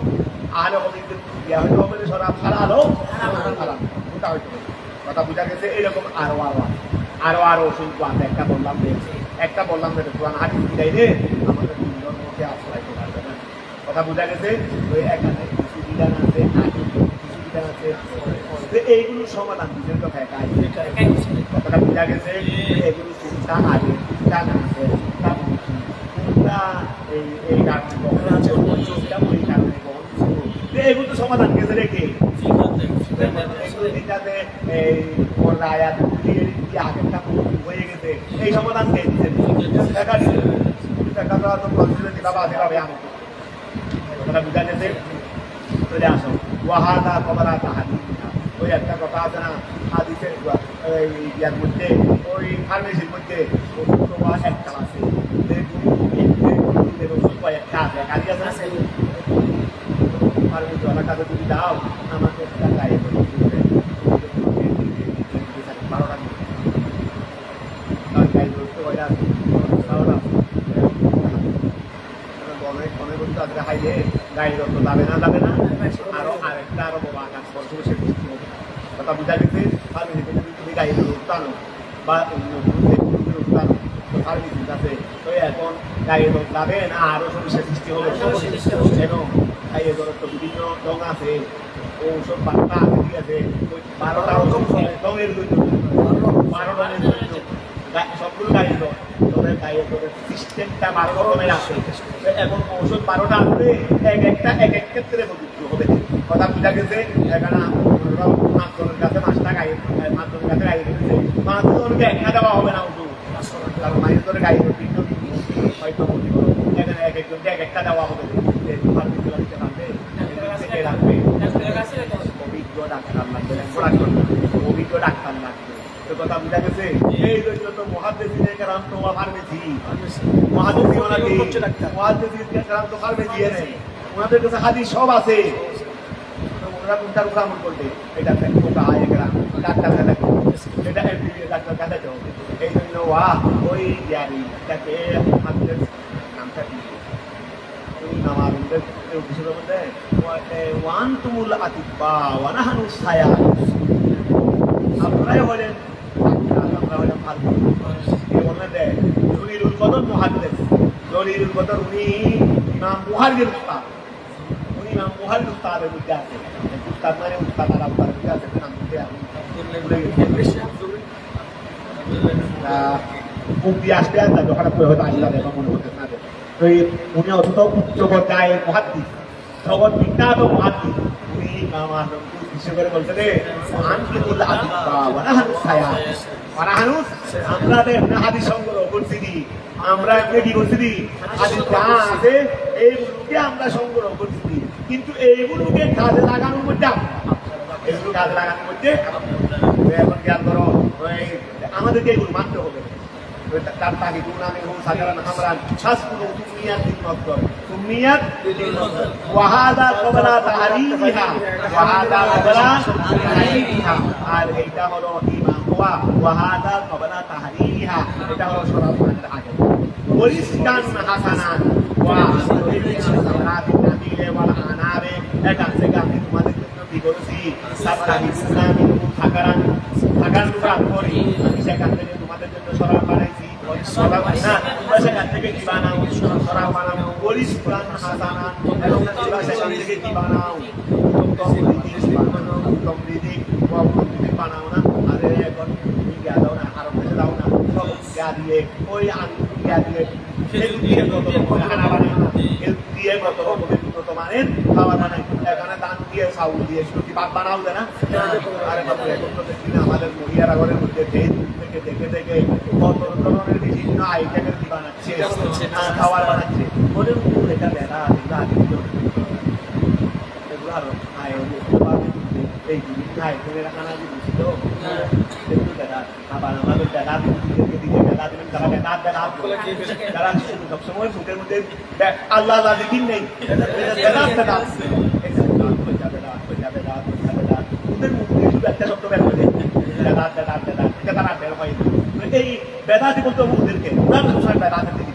আহলে হদিসদের বিয়া হয়তো হবে সরাব হারাল হারাম ওটা হয়তো কথা বুঝা গেছে এইরকম আরো শুনবো আমরা একটা বললাম কোরআন হাদিস বিদায় রে আমাদের দুজন মধ্যে আশ্রয় করা যাবে না কথা বুঝা গেছে ওই এখানে কিছু বিধান আছে কিছু বিধান আছে এইগুলো সমাধান দুজন তো কথাটা বুঝা গেছে এগুলো চিন্তা আগে চিন্তা না আছে চিন্তা এই কারণে ওই কারণে এগুলো তো সমাধান গেছে রেখে এটাতে এই আয়াত আগেরটা হয়ে গেছে এই সমাধান কে দিচ্ছেন কথাটা বুঝা গেছে চলে আসো ওয়াহাদা কবলা তাহাদি ওই একটা কথা আছে না হাদিসের ইয়ার মধ্যে ওই ফার্মেসির মধ্যে একটা আছে একটা আছে কালি আছে না ফার্মেসি ওনার কাছে যদি দাও আমাকে একটা গায়ে হাইলে গাড়ি রক্ত যাবে না আরো আরেকটা আরো বাবা কাজ করছো সে কথা বুঝা গেছে ফার্মেসিতে যদি তুমি গাড়ি উঠতানো বা উঠতানো ফার্মেসি আছে তো এখন গাড়ি রোগ যাবে না আরো সমস্যা সৃষ্টি হবে এবং গাড়ি রক্ত বিভিন্ন রঙ আছে ঔষধ বার্তা আছে ঠিক আছে 12টা রঙের জন্য 12 রঙের জন্য সবগুলো গাড়ি রোগ তোদের গাড়ি রোগের সিস্টেমটা 12 রকমের আছে এখন ঔষধ 12টা আছে এক এক ক্ষেত্রে প্রযুক্ত হবে কথা বুঝা গেছে এখানে মাধ্যমের কাছে 5টা গাড়ি মাধ্যমের কাছে গাড়ি দিচ্ছে মাধ্যমকে একটা দেওয়া হবে না ওষুধ কারণ মায়ের ধরে গাড়ি ভিন্ন হয়তো এখানে এক একজনকে এক একটা দেওয়া হবে রাখবে অভিজ্ঞ ডাক্তার লাগবে অভিজ্ঞ ডাক্তার লাগবে কথা বুঝা গেছে এই জন্য তো মহাদেশিদের কারণ তো ফার্মেসি মহাদেশিদের কারণ তো ফার্মেসি নেই ওনাদের কাছে হাদিস সব আছে ওনারা কোনটার উপর আমল করবে এটা পোকা একরাম ডাক্তার দেখাতে এটা ডাক্তার দেখাতে হবে এই জন্য ওই এটাকে আমাদের নামটা কি ওয়ান তুমুল আতিবা ওয়ানাহানু ছায়া আপনারাই হলেন আমরা হলাম ভালো বললেন দেয় জলিলুল কদর মুহাদ্দিস জলিলুল কদর উনি ইমাম বুখারীর উস্তাদ উনি ইমাম বুখারীর উস্তাদের মধ্যে আছে উস্তাদ মানে উস্তাদ আর আপনার মধ্যে আছে নাম মধ্যে আমি মুক্তি আসতে আসতে যখন হয়তো আল্লাহ দেখা মনে করতে না উনি অথচ উচ্চ পর্যায়ে মুহাদ্দিস জগৎ বিখ্যাত মুহাদ্দিস উনি আমার বিশেষ করে বলতে রে আনকিতুল আতিবা ওয়ানাহানু ছায়া ওয়ানাহানু আমরা হাদিস সংগ্রহ করছি আমরা কি করছি হাদিস যা আছে এইগুলোকে আমরা সংগ্রহ করছি কিন্তু এইগুলোকে কাজে লাগানোর মধ্যে এগুলো কাজে লাগানোর মধ্যে এখন খেয়াল করো আমাদেরকে এগুলো মানতে হবে তার তাকে গুনামে হোক সাধারণ হামরান শাসপুর তুমিয়াত দিন নজর তুমিয়াত ওয়াহাদা কবলা তাহরিহা ওয়াহাদা কবলা তাহরিহা আর এইটা হলো ইমাম ওয়াহাদা কবলা তাহরিহা এটা হলো সরাসরি আগে ওয়ারিসকান হাসানাত ওয়া সালাতিন নাবিলে ওয়াল আনাবে এটা থেকে আমি তোমাদের জন্য কি করেছি সাতটা ইসলামী থাকার প্রাণ করি আমি সেখান থেকে তোমাদের জন্য সরাব বানাইছি না তোমরা সেখান থেকে কি বানাও সরা বানাও বলিস কোরআন হাসানা এবং তোমরা সেখান থেকে কি বানাও তমরিদি বানাও না আরে এখন ইয়া দাও না আরব দেশে দাও না সব ইয়া দিয়ে ওই ইয়া দিয়ে দিয়ে কত খানা বানায় না দিয়ে কত মানের খাবার বানায় এখানে দান দিয়ে চাউল দিয়ে কি ভাত বানাও দেয় না আরে বাবু এখন তো দেখি না আমাদের মহিলারা ঘরের মধ্যে থেকে দেখে দেখে কত ধরনের বিভিন্ন আইটেমের কি বানাচ্ছে খাবার বানাচ্ছে ওদের এটা বেড়া এগুলো আরো আয় এই খায় তুমি খানা দিচ্ছিল একটু বেড়া আবার আমাদের বেড়া দিকে বেড়া দিবেন তারা বেড়া বেড়া তারা সবসময় মুখের মধ্যে আল্লাহ আল্লাহ দিন নেই বেড়া বেড়া ওদের মুখে শুধু একটা শব্দ বের করে বেড়া বেড়া বেড়া এটা তারা বের হয় এই বেদাতি বলতে হবে ওদেরকে ওরা সবসময় বেদাতি দিকে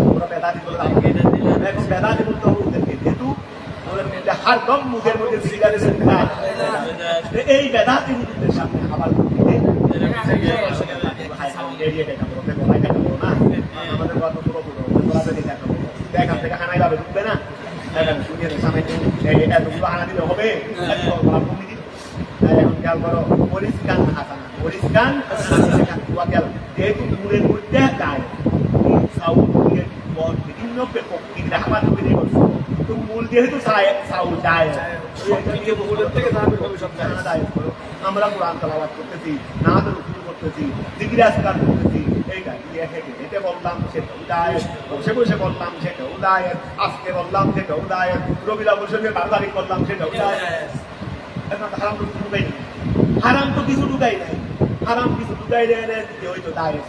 ওরা বেদাতি বলে এখন বেদাতি বলতে হবে ওদেরকে যেহেতু হার দম মুখের মধ্যে সিগারেট এই বেদাতি মুখের সামনে আবার আমাদের গত পুরো এখান থেকে হানাই ভাবে ঢুকবে না এতগুলো হানা দিলে হবে এখন খেয়াল করো পরিষ্কার হাসানা পরিষ্কার যেহেতু মুড়ের মধ্যে যায় বিভিন্ন প্রকৃতির আমার তৈরি করছে তো মূল যেহেতু চাউল যায় আমরা কোরআন তালাওয়াত করতেছি নামাজ রুকু করতেছি জিকির আজকার করতেছি এইটা এতে বললাম সেটা উদায়ত বসে বসে বললাম সেটা উদায়ত আজকে বললাম সেটা উদায়ত রবিরা বসে 12 তারিখ করলাম সেটা উদায়ত এখন হারাম তো কিছু ঢুকাই নেই হারাম তো কিছু ঢুকাই নাই হারাম কিছু ঢুকাই দেয় না ওই তো দায়ের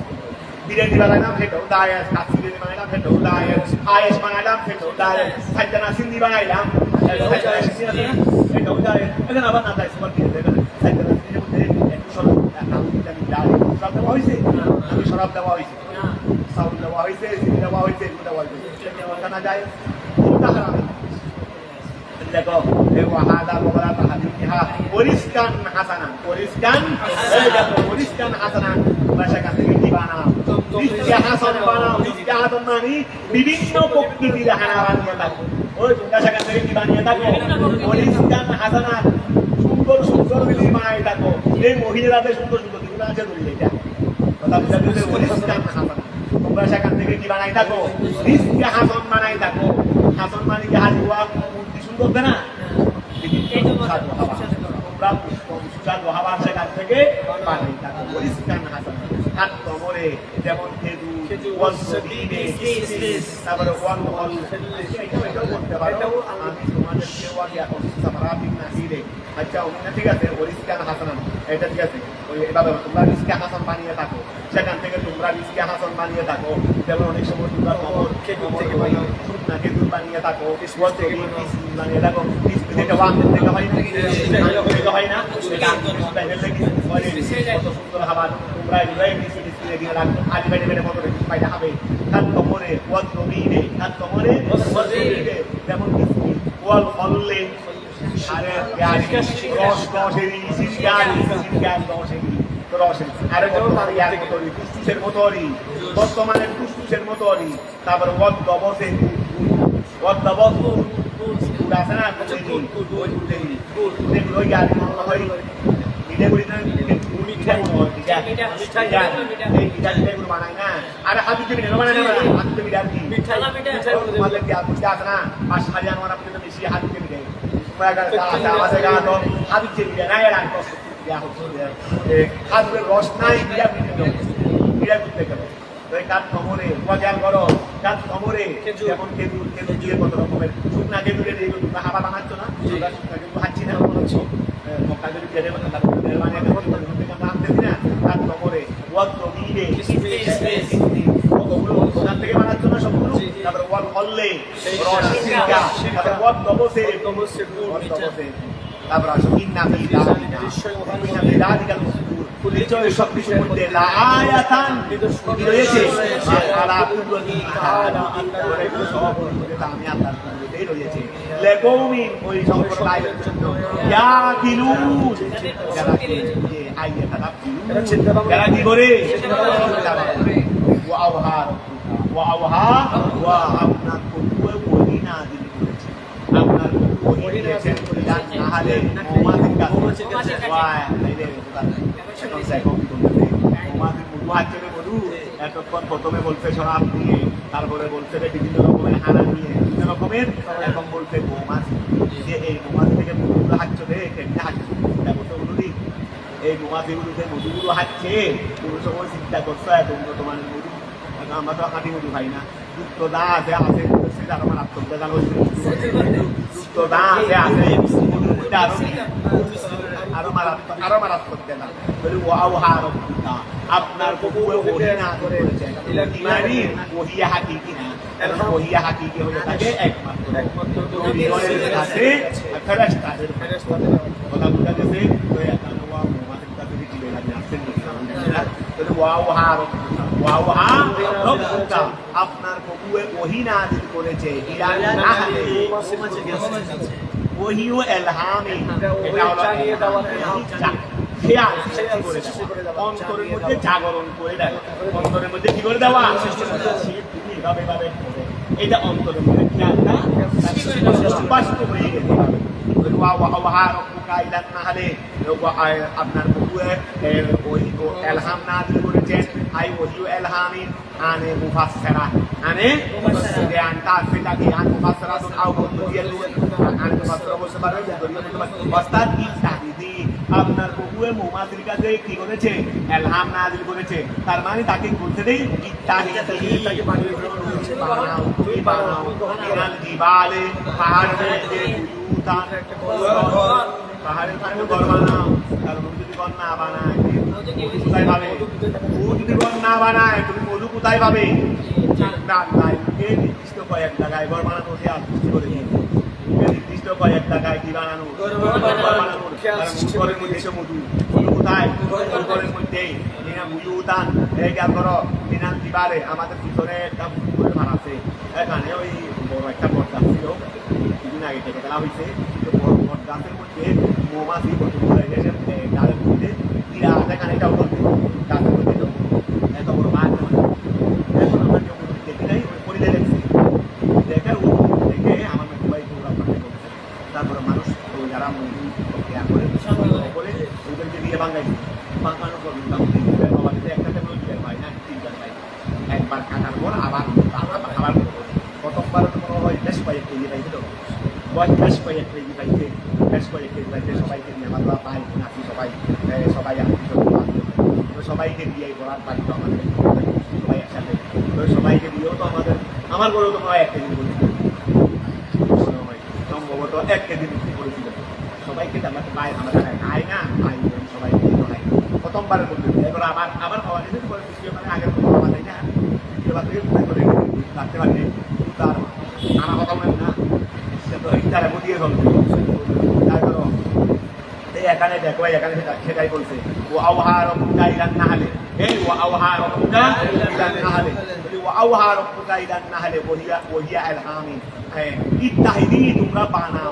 বিরিয়ানি বানাইলাম সেটাও দায়ের কাচ্চি বিরিয়ানি বানাইলাম সেটাও দায়ের আয়েস বানাইলাম সেটাও দায়ের সাজ্জানা সিন্দি বানাইলাম সেটাও দায়ের এখন আবার না দায় সুপার দিয়ে দেবেন সাজ্জানা সিন্দির মধ্যে একটু সরব সরব দেওয়া হয়েছে আমি সরব দেওয়া হয়েছে চাউল দেওয়া হয়েছে সিন্দি দেওয়া হয়েছে এগুলো দেওয়া হয়েছে না যায় কোনটা হারাম দেখো ওয়াহাদা বলা তাহাদিহা পরিষ্কার হাসানা পরিষ্কার হাসানা ভাষা থেকে কি বানাও রিজকে হাসান বানাও রিজকে হাসান মানে বিভিন্ন প্রকৃতির হানা বানিয়ে থাকো ওই ভাষা থেকে কি বানিয়ে থাকো পরিষ্কার হাসানা সুন্দর সুন্দর বিধি বানাই থাকো এই মহিলাদের সুন্দর সুন্দর দিগুলো আছে ধরি এটা কথা বুঝাতে পরিষ্কার হাসানা তোমরা সেখান থেকে কি বানাই থাকো রিজকে হাসান বানাই থাকো হাসান মানে কি হালুয়া করবে না তোমরা সেখান থেকে পানি থাকো পরিষ্কার হাসান হাত কমরে যেমন তারপরে করতে পারো আমি তোমাদের আচ্ছা ঠিক আছে পরিষ্কার হাসান এটা ঠিক আছে এভাবে তোমরা রিজকে হাসান বানিয়ে থাকো সেখান থেকে তোমরা রিজকে হাসান বানিয়ে থাকো যেমন অনেক সময় তোমরা খেজুর বানিয়ে থাকো বানিয়ে থাকো যেটা ওয়ামের থেকে হয় না কত সুন্দর খাবার তোমরা আজ বাইরে বাইরে কত পাইতে হবে তার কমরে ওয়াল জমিনে তার কমরে যেমন ওয়াল ফললে আরে রস রসেরি বর্তমানে ফুসফুসের মতোরই তারপর আছে না বানায় না আরে হাত দিতে বানায় না হাত দিতে আছে না 5 জানুয়ারি আপনি তো বেশি হাত দিতে আমাদের গা তো হাত দিতে না এর হাতের রস নাই বিড়া করতে গেল কাঠ কমরে মজার করো কাঠ কমরে যেমন খেজুর দিয়ে কত রকমের শুকনা খেজুরের তোমরা হাবা বানাচ্ছ না শুকনা খেজুর খাচ্ছি না মক্কা যদি কেটে আনতেছি না কাঠ কমরে ওয়াদ মিলে ওখান থেকে বানাচ্ছ না সবগুলো তারপরে ওয়াদ হললে রস তারপরে ওয়াদ দবসে তারপর আসো ইন্না বিদালিকা নিশ্চয় সব কিছুর মধ্যে লায়াতান রয়েছে আলা কুল্লি সব আমি আল্লাহর কুদরতেই রয়েছে লেকৌমিন ওই সম্প্রদায়ের জন্য ইয়াকিলুন যারা কি আইয়াতা যারা কি করে ওয়াওহা ওয়া আপনার প্রভু ওহী নাযিল করেছেন আপনার প্রভু ওহী দিয়েছেন ইলান নাহলে মুহাম্মাদের কাছে ওয়া আইলে এখন দেখো কি বলতে মুহাম্মাদের মুহাজ্জির বলু এতক্ষণ প্রথমে বলতে শরাব নিয়ে তারপরে বলতে বিভিন্ন রকমের হারাম নিয়ে বিভিন্ন রকমের এবং বলতে মুহাম্মাদ যে এই মুহাম্মাদ থেকে মধুগুলো হাঁচছে রে কেমনে হাঁচছে দেখো তো বলুন এই মুহাজিরগুলোতে মধুগুলো হাঁচছে কোনো সময় চিন্তা করছো এত তোমার মধু আমরা তো হাঁটি মধু খাই না দুধ দা আছে আছে সেটা আমার আত্মজ্ঞান জানো দুধ দা আছে আছে মধুর মধ্যে আরো মারাত্মক দেনা বলি ওয়াওহা রব্বুকা আপনার প্রভু ওহী না করেছেন ইমানি ওহিয়া হাকিকি না কারণ ওহিয়া হাকিকি হলো তাকে একমাত্র নবীর কাছে ফেরেশতাদের কথা বুঝা গেছে তো এখন ওয়া মুহাম্মদের কাছে দিলে আপনি আসেন না তো ওয়াওহা রব্বুকা আপনার প্রভু ওহী নাযিল করেছে ইলান নাহলে ওহী ও ইলহামে এটা হলো অন্তরের মধ্যে জাগরণ করে দেয় অন্তরের মধ্যে কি করে দেওয়া এটা অন্তরের মধ্যে কি একটা বাস্তব হয়ে গেছে আপনার প্রভু এলহাম নাযিল করেছেন আই ওহী এলহামি আনে মুফাসসিরা আনে জ্ঞানটা সেটা কি আন মুফাসসিরাতুন আও বদরিয়াতুন আন মুফাসসিরা বলতে পারবে অর্থাৎ ইত্যাদি আপনার প্রভু মুহাম্মদের কাছে কি করেছে এলহাম নাযিল করেছে তার মানে তাকে বলতে দেই ইত্যাদি তাকে বানাও মিনাল জিবালে পাহাড়ের যে বুয়ুতান পাহাড়ের কাছে ঘর বানাও কারণ যদি ঘর না বানায় কোথায় পাবে যদি ঘর না বানায় তুমি মধু কোথায় পাবে নির্দিষ্ট কয়েক জায়গায় ঘর বানানো সে আশ্চর্য করে দিয়েছে নির্দিষ্ট কয়েক জায়গায় কি বানানো ঘরের মধ্যে এসে মধু কোথায় ঘরের মধ্যে বুয়ুতান এই খেয়াল করো মিনাল জিবালে আমাদের পিছনে একটা পুকুরের মার আছে এখানে ওই বড় একটা বট গাছ ছিল কিছুদিন আগে কেটে ফেলা হয়েছে বট গাছের মধ্যে মৌমাছি ডালের মধ্যে এরা এখানে এটাও করবে গাছের মধ্যে এত বড় মাছ এখন আমরা কেউ দেখি নাই ওই পরিলে দেখছি দেখে আমার ভাই তারপরে মানুষ যারা মধু করে ওদেরকে দিয়ে বাঙালি বাঙানো করবে আমাদের একটা টেকনোলজি পাই না তিনবার পাই একবার কাটার পর আবার প্রথমবার মনে হয় বেশ কয়েক কেজি পাইছে তো বেশ কয়েক কেজি পাইছে সবাইকে নিয়ে আমরা পাই নাকি সবাই তো সবাইকে দিয়ে করার পাই তো আমাদের সবাই একসাথে তো সবাইকে দিয়েও তো আমার বলেও তো প্রায় 1 কেজি বলেছিল সম্ভবত 1 কেজি বিক্রি করেছিল সবাইকে আমরা আমাদের খাই না খাই সবাইকে খাই প্রথমবারের মধ্যে এবার আবার খাওয়া যেতে পরে মানে আগের মতো খাওয়া যায় না দ্বিতীয়বার থেকে করে রাখতে পারবে তার নানা কথা বলেন না সে তো ইচ্ছারে বুঝিয়ে ফেলবে তারপর এখানে দেখো এখানে সেটাই বলছে ও আওহা রব্বুকা ইলান নাহলে এই ও আওহা রব্বুকা ইলান নাহলে ও আওহা রব্বুকা ইলান নাহলে ওহিয়া ইলহামি ইত্তাহিদি তোমরা বানাও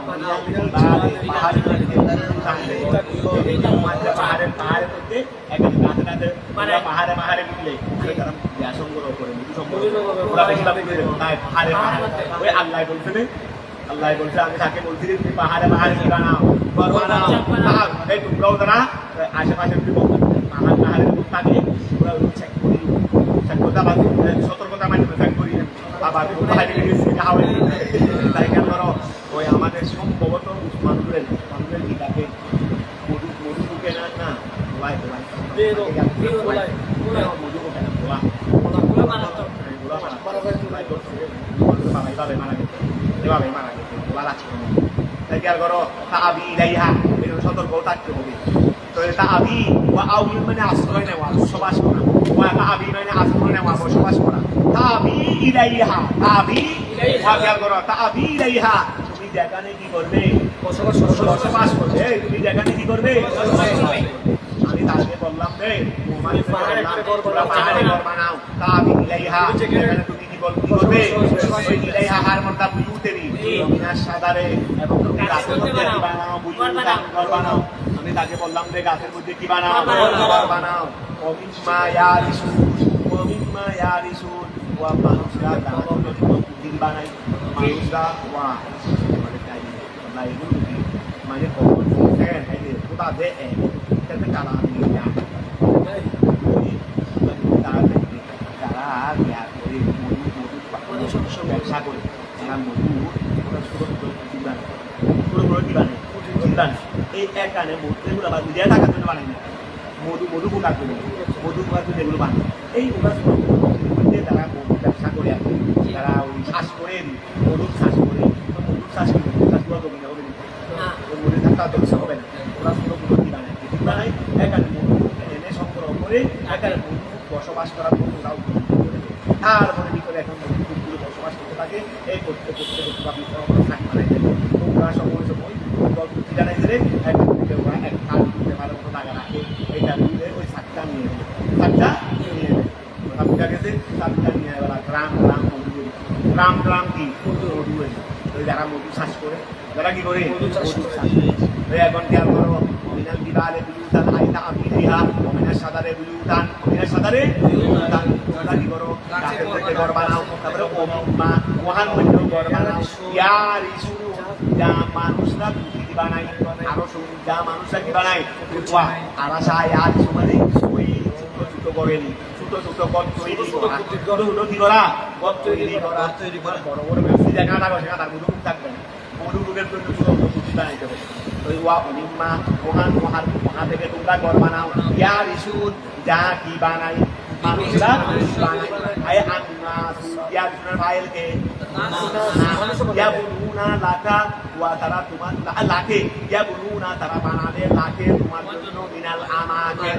পাহাড়ের মধ্যে একটা গাছে পাহাড়ে মিলে সংগ্রহ করে ওরা বেশিরভাগ পাহাড়ে ওই আল্লাহ বলছে আমি তাকে বলছি তুমি পাহাড়ে কি বানাও ঘর বানাও তোমরাও যারা আশেপাশে পাহাড়ের থাকে ওরা চেক করি সতর্কতা মাধ্যমে চেক করি আবার তাই কেন ধরো ওই আমাদের সম্ভবত মানুষের কি তাকে মধু ঢুকে না মধু ঢুকে না সতর্ক থাকতে হবে মানে আশ্রয় নেওয়া বসবাস করা আশ্রয় নেওয়া বসবাস করা তুমি যেখানে কি করবে বসবাস করবে তুমি যেখানে কি করবে আমি তাকে বললাম রে পাহাড়ে ঘর বানাও তাবি ইলাইহা তুমি কি করবে ওই ইলাইহা হার মর্দা বুয়ুতেরি মিনাশ সাদারে এবং গাছের মধ্যে কি বানাও ঘর বানাও আমি তাকে বললাম যে গাছের মধ্যে কি বানাও ঘর বানাও ওমিম্মা ইয়ারিসুন ওয়া মানুষরা দিন বানাই মানুষরা ওয়া মানে তাই লাই মানে কখন দেখেন এই যে কোথা দে এটাতে কালা নিয়ে যায় তারা ইয়া করে মধু ব্যবসা করে তারা মধু পুরো দিবানে এই এক কানে মধুগুলো আবার দুই টাকার জন্য বানাই না মধু পোকার জন্য এগুলো বানায় এই ওরা মধ্যে তারা মধু ব্যবসা করে আর তারা ওই শ্বাস করে মধুর শ্বাস করে মধুর শ্বাস করা জমি হবে মধু থাকা ব্যবসা হবে না ওরা পুরো কি বানায় একানে মধু এনে সংগ্রহ করে একানে মধু বসবাস করার মতো ওরাও তারপরে কি করে এখন মধুপুরে বসবাস করতে থাকে এই করতে আপনি থাক বানাই দেবে তোমরা সময় জানাই দিলে এখন থেকে ওরা এক কাজ করতে ভালো মতো টাকা রাখে এটা দিলে ওই শাকটা নিয়ে শাকটা নিয়ে বুঝা গেছে শাকটা নিয়ে ওরা গ্রাম কি মধু ওই যারা মধু চাষ করে যারা কি করে মধু চাষ করে এখন খেয়াল করো মিনাল দিবালে বিলুতান আইতা আমিরিহা মিনাল সাদারে বিলুতান তোমরা কি করো গাছের থেকে ঘর বানাও তারপরে ওমা ওহান মধ্যে ঘর বানাও ইয়ার ইসু যা মানুষরা পুঁতি বানাই আরো যা মানুষরা কি বানায় আরাসা ইয়ার ইসু মানে ওই ছোট করেনি ছোট গদ তৈরি করা ছোট কি করা গদ তৈরি করা বড় বড় বেশি জায়গা থাকবে সেখানে তার মধু থাকবে না মধু মুখের জন্য পুরো পুঁতি বানাইতে হবে ওই ওয়া অনিম্মা ওহান থেকে তোমরা ঘর বানাও ইয়ার ইসু যা কি বানাই মানুষরা বানাই আয় আন্নাস ইয়ার ফাইলকে ইয়া বুনুনা লাকা ওয়া তারা তোমার লাকে ইয়া বুনুনা তারা বানাবে লাকে তোমার জন্য মিনাল আমাকে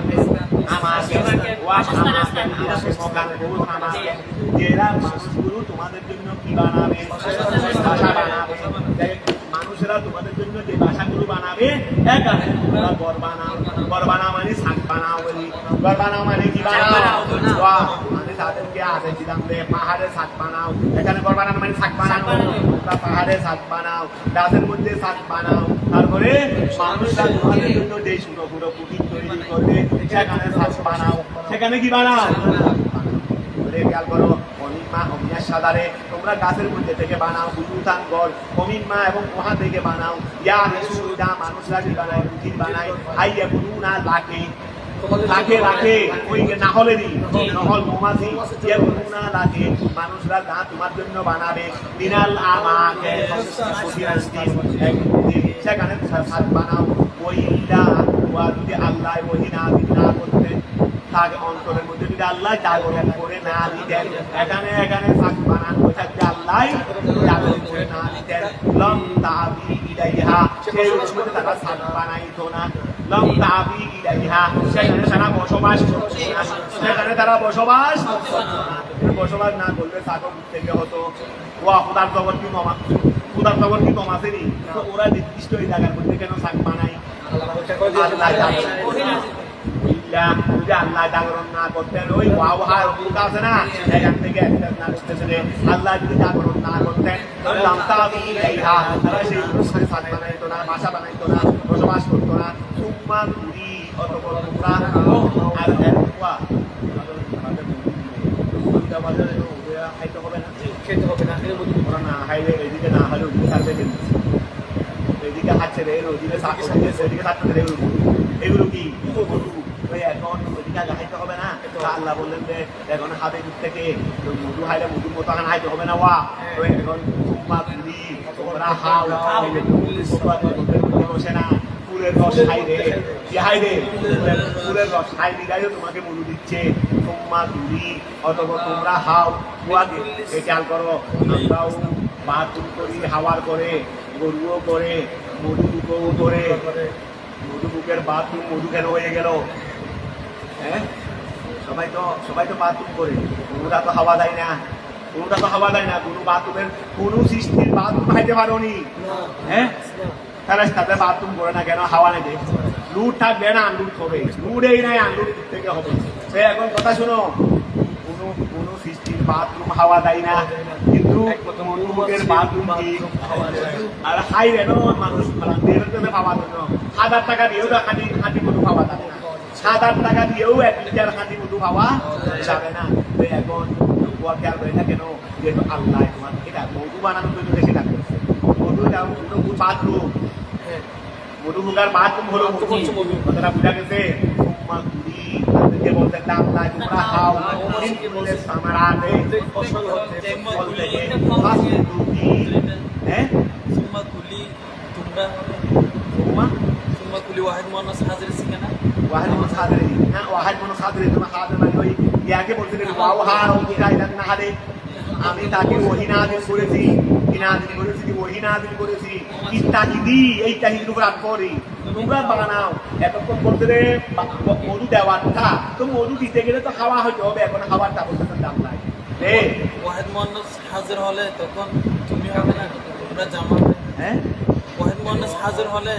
ওয়া আমাকে মকান গুলো আমাকে যারা মানুষগুলো তোমাদের জন্য কি বানাবে ভাষা বানাবে মানুষেরা তোমাদের জন্য যে ভাষাগুলো বানাবে একানে তোমরা ঘর বানাও মানে শাক বানাও বলি ঘর বানাও মানে কি বানাও ওয়া মানে তাদেরকে আদেশ দিলাম যে পাহাড়ে শাক বানাও এখানে ঘর বানানো মানে শাক বানাও তোমরা পাহাড়ে শাক বানাও গাছের মধ্যে শাক বানাও তারপরে মানুষরা তোমাদের জন্য যে পুরো পুটিং তৈরি করবে সেখানে শাক বানাও সেখানে কি বানাও খেয়াল করো অনিমা অমিয়া সাদারে তোমরা গাছের মধ্যে থেকে বানাও বুলুতান গড় অমিমা এবং ওহা থেকে বানাও ইয়া যা মানুষরা কি বানায় রুটি বানায় আইয়া বুলুনা রাখে ওই নাহলেরই নহল মৌমাছি ইয়া বুলুনা লাকে মানুষরা যা তোমার জন্য বানাবে মিনাল আমাকে সেখানে সাত বানাও ওইটা যদি আল্লাহ ওহিনা বিনা করতে তাকে অন্তরের মধ্যে যদি আল্লাহ জাগরণ করে না দিতেন এখানে শাক বানানো থাকতে আল্লাহ জাগরণ করে না দিতেন লম তাবি ইলাইহা সেই মধ্যে তারা শাক বানাইতো না লম তাবি ইলাইহা সেখানে তারা বসবাস করছে না সেখানে তারা বসবাস না করলে শাকও থেকে হতো ওয়া খুদার জগৎ কি কম আসেনি তো ওরা নির্দিষ্ট এই জায়গার মধ্যে কেন শাক বানাই আল্লাহ জাগরণ না করতেন ওই আছে না এখান থেকে আল্লাহ যদি জাগরণ না করতেন তারা সেই বানাইতো না বাসা বানাইতো না বসবাস করতো না সুম্মা ঘুরি অতপর তোমরা আর খাইতে হবে না না খাইলে এদিকে না হলে ওদিকে থাকবে এদিকে হাঁটছে রে ওদিকে ওদিকে থাকতে রে এগুলো কি এখন ওদিকে হাইতে হবে না আল্লাহ বললেন যে এখন হাতে দূর থেকে মধু হাইলে মধুর মতো এখন হাইতে হবে না ওয়া তো এখন তোমরা হাও বসে না ফুলের রস ফুলের রস খাই দিলেও তোমাকে মধু দিচ্ছে তোমা দুরি অথবা তোমরা হাও কুয়াকে খেয়াল করো আমরাও বাথরুম করি হাওয়ার করে গরুও করে মধু বুকও করে মধু বুকের বাথরুম মধু কেন হয়ে গেল হ্যাঁ সবাই তো বাথরুম করে গরুরা তো হাওয়া দেয় না গরু বাথরুমের কোনো সৃষ্টির বাথরুম খাইতে পারো নি হ্যাঁ তাদের বাথরুম করে না কেন হাওয়া নেই লুট থাকবে না আনলুট হবে লুটেই নাই আনলুট থেকে হবে সে এখন কথা শোনো কোনো সৃষ্টির বাথরুম হাওয়া দেয় না কিন্তু মধুমুখের বাথরুম কি আর হাই রেন মানুষ পাওয়ার জন্য 1000 টাকা দিয়েও খাঁটি মধু পাওয়া যাবে না 7-8 টাকা দিয়েও 1 লিটার খাঁটি মধু পাওয়া যাবে না এখন ওয়া খেয়াল করে না কেন যেহেতু আল্লাহ তোমার এটা মধু বানানোর জন্য সেটা করছে মধু এটা বাথরুম মধু ঢুকার বাথরুম হলো কথাটা বুঝা গেছে যে বলতে আল্লাহ তোমরা খাও সামারাতে ফসল থেকে হ্যাঁ সুম্মা কুলি তোমরা সুম্মা কুলি ওয়াহিদ মুয়ান্নাস হাজির সিকানা ওয়াহিদ মুয়ান্নাস হাজির না ওয়াহিদ মুয়ান্নাস হাজির তোমরা হাজির মানে ওই ইয়াকে বলছিলেন ওয়াও হা ও কিরা না হাদে আমি তাকে ওহী নাযিল করেছি ওহী নাযিল করেছি কি তাহিদি এই তাহিদির উপর আকবরি তোমরা বানাও এতক্ষণ বলতে রে মধু দেওয়ার থা তো মধু দিতে গেলে তো খাওয়া হইতে হবে এখন খাবার তা বলতে দাম নাই রে ওয়াহিদ মুয়ান্নাস হাজির হলে তখন তুমি হবে না তোমরা জামা হ্যাঁ ওয়াহিদ মুয়ান্নাস হাজির হলে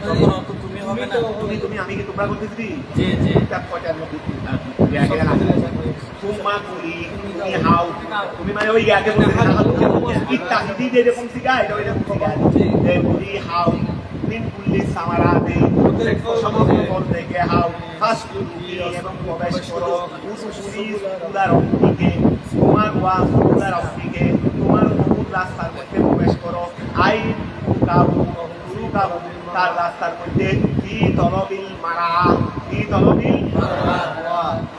তখন তো তুমি হবে না তুমি আমি কি তোমরা বলতেছি জি জি তার পয়টার মধ্যে সুম্মা কুলি তুমি হাও তুমি মানে ওই ইয়াকে বলতে ইত্তাহিদি যে রকম শিখায় এটা ওইরকম শিখায় যে কুলি হাও মিন কুল্লি সামারাতে সমস্ত ফল থেকে হাও ফার্স্ট এবং প্রবেশ করো উসুরি উলার অন্তিকে তোমার ওয়া উলার অন্তিকে তোমার বহু রাস্তার মধ্যে প্রবেশ করো আই কাবু তার রাস্তার মধ্যে কি তলবিল মারা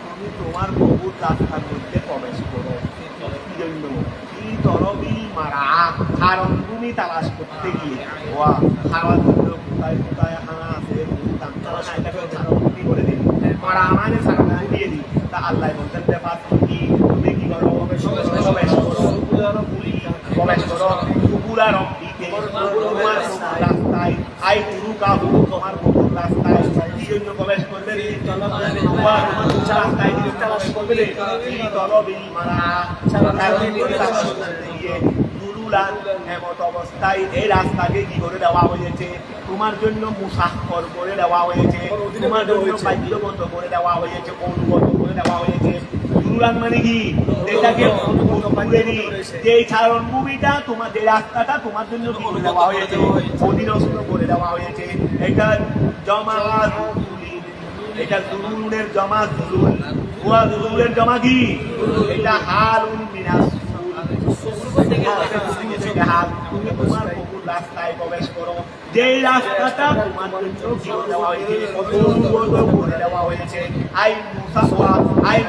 তুমি তোমার বহু রাস্তার মধ্যে প্রবেশ করো কি জন্য কি তলবিল মারা কারণ তুমি তালাশ করতে গিয়ে ওয়া খাওয়ার জন্য কোথায় কোথায় হানা আছে করে দিন মারা আমাদের সারা দিয়ে দিই তা আল্লাহ বলতেন যে কি তুমি কি করো প্রবেশ করো প্রবেশ করো কুকুরা রব্বিকে তোমার রাস্তায় আই গুরু কাবু তোমার বহু রাস্তায় কি জন্য প্রবেশ করবে রাস্তায় প্রবেশ করবে এই তলবিল মারা এমত অবস্থায় এই রাস্তাকে কি করে দেওয়া হয়েছে তোমার জন্য মুসাফর করে দেওয়া হয়েছে তোমার জন্য বাধ্যবদ্ধ করে দেওয়া হয়েছে অনুগত করে দেওয়া হয়েছে মানে কি এটাকে যে চারণভূমিটা তোমার যে রাস্তাটা তোমার জন্য কি করে দেওয়া হয়েছে অধীনস্থ করে দেওয়া হয়েছে এটা জমা এটা দুলুনের জমা দুলুনের জমা কি এটা হালুন মিনাস তোমার বহু রাস্তায় প্রবেশ করো যে রাস্তাটা তোমার জন্য কি দেওয়া হয়েছে করে দেওয়া হয়েছে আই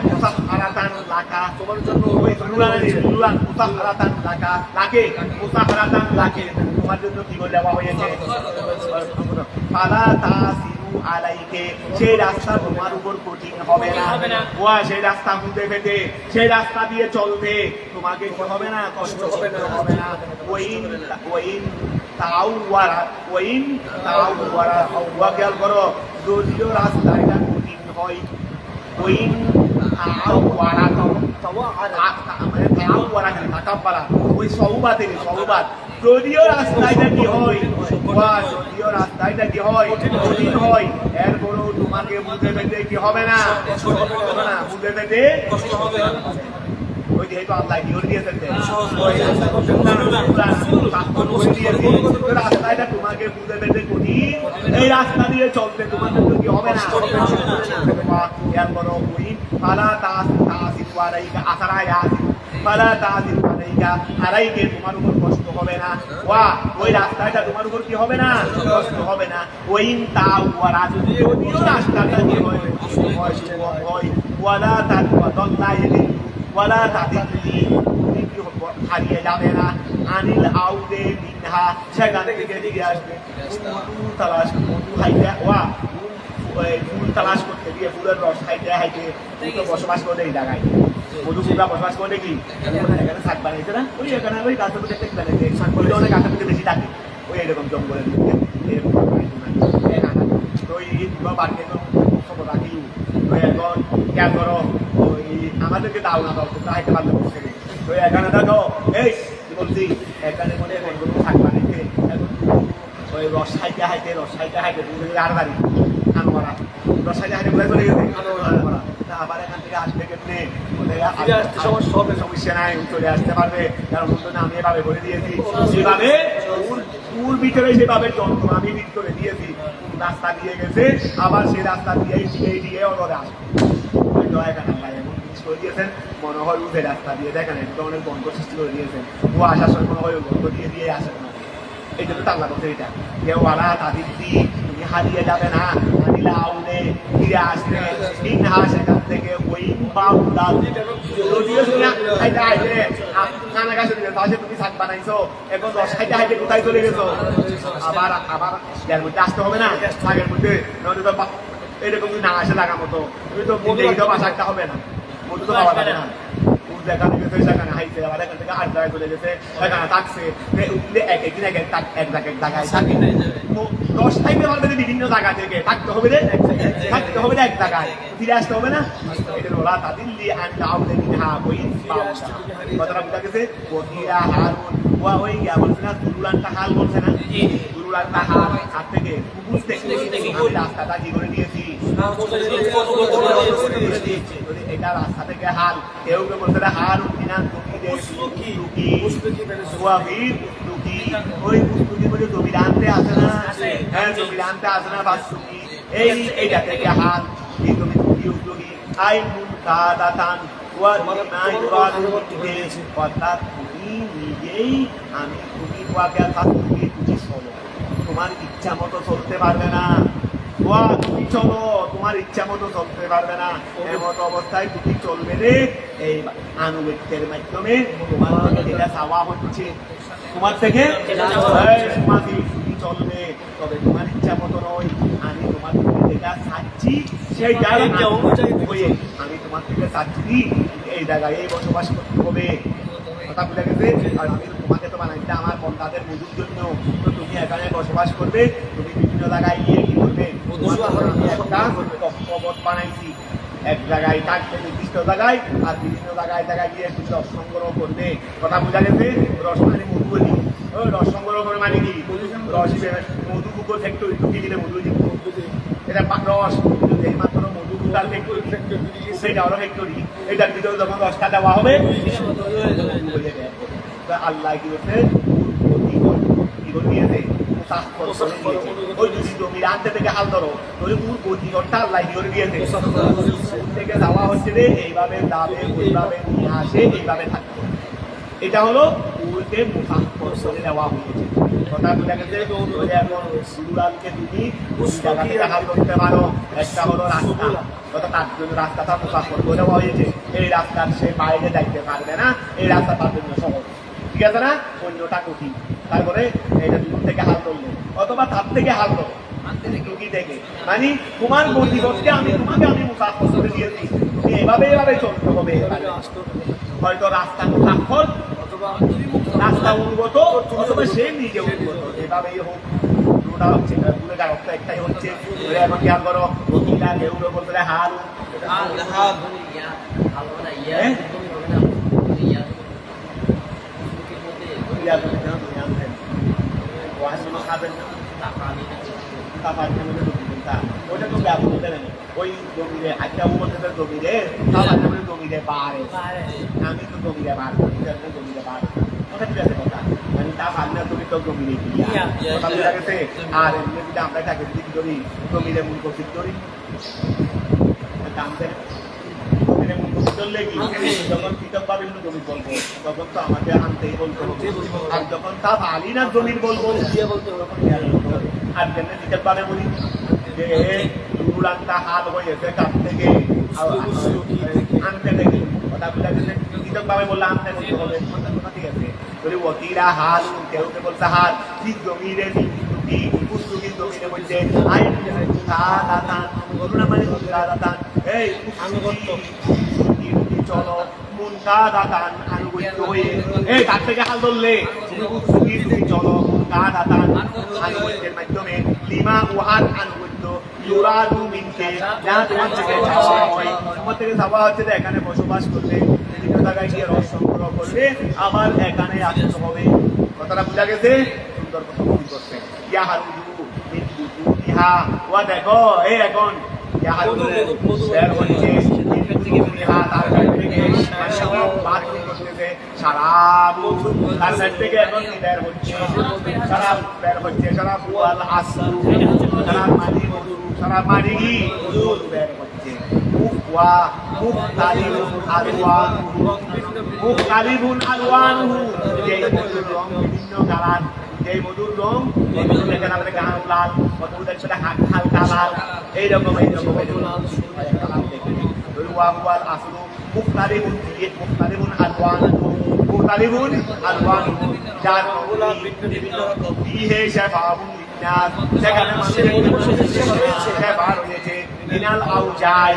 মুসাফারাতান লাকা তোমার জন্য ওই মুসাফারাতান লাকা লাকে তোমার জন্য কি করে দেওয়া হয়েছে ফালা তাসিরু আলাইকে সেই রাস্তা তোমার উপর কঠিন হবে না ওয়া সেই রাস্তা খুঁজে পেতে সেই রাস্তা দিয়ে চলবে তোমাকে কি হবে না কষ্ট হবে না ওয়াইন তাওয়ারা ওয়া খেয়াল করো যদিও রাস্তা এটা কঠিন হয় ওয়াইন তাওয়ারা মানে তাওয়ারা তাকাব্বারা ওই সওবাত যদিও রাস্তাটা কি হয় যদিও রাস্তাটা কি হয় কঠিন হয় এরপরেও তোমাকে বুঝে পেতে কি হবে না বুঝে পেতে কষ্ট হবে না ওই যেহেতু আল্লাহ কি করে দিয়েছেন রাস্তাটা তোমাকে বুঝে পেতে কঠিন এই রাস্তা দিয়ে চলতে তোমার জন্য কি হবে না খেয়াল করো ওই পালা তাসির ওয়ালাইকা আসারা ইয়াসির পালা তাসির ওয়ালাইকা আলাইকে তোমার উপর কষ্ট হবে না ওয়া ওই রাস্তাটা তোমার উপর কি হবে না কষ্ট হবে না ওইন তাওয়ারা যদিও রাস্তাটা কি হয় ওয়ালা তাদল্লা ওয়ালা তাদিল্লি হারিয়ে যাবে না আনিল আউদে মিনহা সেখান থেকে দিকে আসবে তালাশ হাইতে ওয়া ফুল তালাশ করতে গিয়ে ফুলের রস হাইতে বসবাস করে এই জায়গায় মধুপুরা বসবাস করে কি এখানে শাক বানিয়েছে না ওই এখানে ওই গাছের মধ্যে একটা বানিয়েছে শাক করলে অনেক গাছের মধ্যে বেশি থাকে ওই এরকম জঙ্গলের মধ্যে এরকম তো এই বাড়িতে তো সব রাখি তো এখন খেয়াল করো ওই আমাদেরকে দাও না দাও তোমরা হাইতে পারলে বসে তো এখানে দেখো এই কি বলছি এখানে মনে শাক বানিয়েছে এখন ওই রস হাইতে আর বাড়ি আনোয়ারা রস হাইতে বলে চলে গেছে আনোয়ারা আবার এখান থেকে আসবে কেমনে সমস্যা নাই চলে আসতে পারবে কারণ আমি এভাবে করে দিয়েছি সেভাবে ওর ভিতরে সেভাবে যন্ত্র আমি বিট করে দিয়েছি রাস্তা দিয়ে গেছে আবার সেই রাস্তা দিয়ে ওরা আসবে এখানে এমন সৃষ্টি করে দিয়েছেন, মনে হয় উঠে রাস্তা দিয়ে দেখেন এক ধরনের গন্ধ সৃষ্টি করে দিয়েছেন। ও আসার সময় মনে হয় গন্ধ দিয়ে আসেন না। এই জন্য তো আল্লাহ বলছে এটা যে ওয়ালা তাদের তুমি হারিয়ে যাবে না, হারিলে আউলে ফিরে আসবে ইনহা সেখান থেকে ওই বাউদাল যদিও তুমি হাইতে হাইতে খানা গাছ তাহলে তুমি শাক বানাইছো, এখন রস হাইতে হাইতে কোথায় চলে গেছো, আবার আবার এর মধ্যে আসতে হবে না শাকের মধ্যে, নইলে তো এরকম না আসে লাগা মতো তুমি তো বললে বাসা একটা হবে না, মধু তো পাওয়া যাবে না। যেখানে গেছে সেখানে হাইছে, আবার এখান থেকে আট জায়গায় চলে গেছে, এখানে থাকছে একদিন এক জায়গায় থাকে 10টাই ব্যবহার করে বিভিন্ন জায়গা থেকে থাকতে হবে রে, থাকতে হবে না এক জায়গায়, ফিরে আসতে হবে না। এটা ওরা তাদের কথাটা বোঝা গেছে। ওকিরা হারুন ওয়া ওই গিয়া বলছে না দুরুলানটা হাল বলছে না, দুরুলানটা হাল হাত থেকে বুঝতে আমি রাস্তাটা কি করে দিয়েছি, এটা রাস্তা থেকে হাল কেউ কেউ বলছে হাল উঠিনা ওই পুস্তুকি বলে জমি আনতে আসে না, হ্যাঁ জমি আনতে আসে না বাস্তুকি, এইটা থেকে হাল এই জমি উদ্যোগী আই মুন কাদাতান অর্থাৎ তুমি নিজেই আমি তুমি তুমি চলো, তোমার ইচ্ছা মতো চলতে পারবে না, তুমি চলো তোমার ইচ্ছা মতো চলতে পারবে না, এমতো অবস্থায় তুমি চলবে রে এই আনুগত্যের মাধ্যমে তোমার থেকে যেটা চাওয়া হচ্ছে, তোমার থেকে তুমি চলবে, তবে তোমার ইচ্ছা মতো নয়, আমি তোমার থেকে যেটা চাচ্ছি সেইটা হয়ে আমি তোমার থেকে চাচ্ছি এই জায়গায় এই বসবাস করতে হবে, কথা বুঝা গেছে। আর আমি তোমাকে তো বানাইতে আমার বন্ধাদের মজুর জন্য, তো তুমি এখানে বসবাস করবে, তুমি বিভিন্ন জায়গায় গিয়ে কি করবে, একটা কবর বানাইছি এক জায়গায় থাকবে নির্দিষ্ট জায়গায়, আর বিভিন্ন জায়গায় জায়গায় গিয়ে তুমি রস সংগ্রহ করবে, কথা বোঝা গেছে। রস মানে মধু বলি, রস সংগ্রহ করে মানে কি রস মধু কুকুর ফ্যাক্টরি ঢুকিয়ে দিলে মধু এটা রস মাত্র মধু কুকার ফ্যাক্টরি সেটা হলো ফ্যাক্টরি, এটার ভিতরে যখন রসটা দেওয়া হবে আল্লাহ কি করছে কি করে দিয়েছে, ওই যদি জমির আনতে থেকে হাল ধরো তাহলে পুরো গতিঘরটা আল্লাহ কি করে দিয়েছে, থেকে যাওয়া হচ্ছে রে এইভাবে যাবে ওইভাবে নিয়ে আসে এইভাবে থাকবে, এটা হলো উল্টে মুসাফর করে দেওয়া হয়েছে, কথা বোঝা গেছে। এখন সুরালকে তুমি জায়গাতে হাল ধরতে পারো, একটা হলো রাস্তা, কথা তার জন্য রাস্তাটা মুসাফর করে দেওয়া হয়েছে, এই রাস্তার সে বাইরে যাইতে পারবে না, এই রাস্তা তার জন্য সহজ, ঠিক আছে না, অন্যটা কঠিন। তারপরে এটা দূর থেকে হাল ধরলো অথবা তার থেকে হাল ধরো থেকে, মানে তোমার গতিপথকে আমি তোমাকে আমি মুসাফর করে দিয়েছি, তুমি এভাবে চলতে হবে, হয়তো রাস্তা মুসাফর অথবা রাস্তা অনুগত অথবা সে নিজে অনুগত, এভাবেই হোক দুটা হচ্ছে, দূরে গাড়কটা একটাই হচ্ছে। এখন খেয়াল করো বকিটা কেউ বলতে হাল খাবেন না ওইটা তো ব্যবহার নেই, ওই জমিরে আজকে বলতে জমিরে জমিরে পারে, আমি তো জমিরে পার জমিরে পার, ওটা ঠিক আছে কথা, মানে তা পারলে তুমি তো জমিরে কথা বোঝা গেছে। আর এমনি যদি আমরা তাকে যদি কি করি জমিরে মূল প্রসিদ্ধ করি দামদের জমিরে মূল প্রসিদ্ধ করলে কি যখন পৃথকভাবে জমি বলবো তখন তো আমাকে আনতেই বলতে হবে, আর যখন তা পারি না জমির বলবো তখন আর যেমনি পৃথকভাবে বলি যে দুরান্তা হাল হয়েছে কাছ থেকে আনতে দেখি, কথা বোঝা গেছে। পৃথকভাবে বললে আনতে বলতে হবে, ঠিক আছে। যদি ওকিরা হাল কেউ কে বলছে হাল ঠিক জমিরে পুস্তুকি জমিরে বলছে আইন মানে এই চলো মুনকা দাতান আনুগত্য হয়ে এই তার থেকে হাল ধরলে তুমি চলো মুনকা দাতান আনুগত্যের মাধ্যমে লিমা উহার আনুগত্য ইউরাদু মিনকে যা তোমার থেকে চাওয়া হয়, তোমার থেকে চাওয়া হচ্ছে যে এখানে বসবাস করবে, বিভিন্ন জায়গায় গিয়ে রস সংগ্রহ করবে, আবার এখানে আসতে হবে, কথাটা বোঝা গেছে। সুন্দর কথা করছে ইয়া হারুজু ইহা ওয়া দেখো এই এখন ইয়া হারুজু বের হচ্ছে ইহা তার থেকে বাথরুম করতেছে সারাব, তার সাইড থেকে এখন বের হচ্ছে সারাব, বের হচ্ছে সারাব ওয়াল আসরু সারাব মারি সারাব মারি বের হচ্ছে ওয়া মুখতালিফুন আলওয়ানুহু মুখতালিফুন আলওয়ানুহু যেই মধুর রং বিভিন্ন কালার যেই মধুর রং দেখেন আমাদের গাঢ় লাল মধুর দেখছেন হালকা লাল এইরকম কালার দেখবেন ওয়া হুয়াল আসলু মুখতালিফুন আলওয়ানুহু মুখতালিফুন আলওয়ানুহু যার বিভিন্ন ফিহে শাফাউন লিন্নাস সেখানে মানুষের সেবা রয়েছে মিনাল আউজাই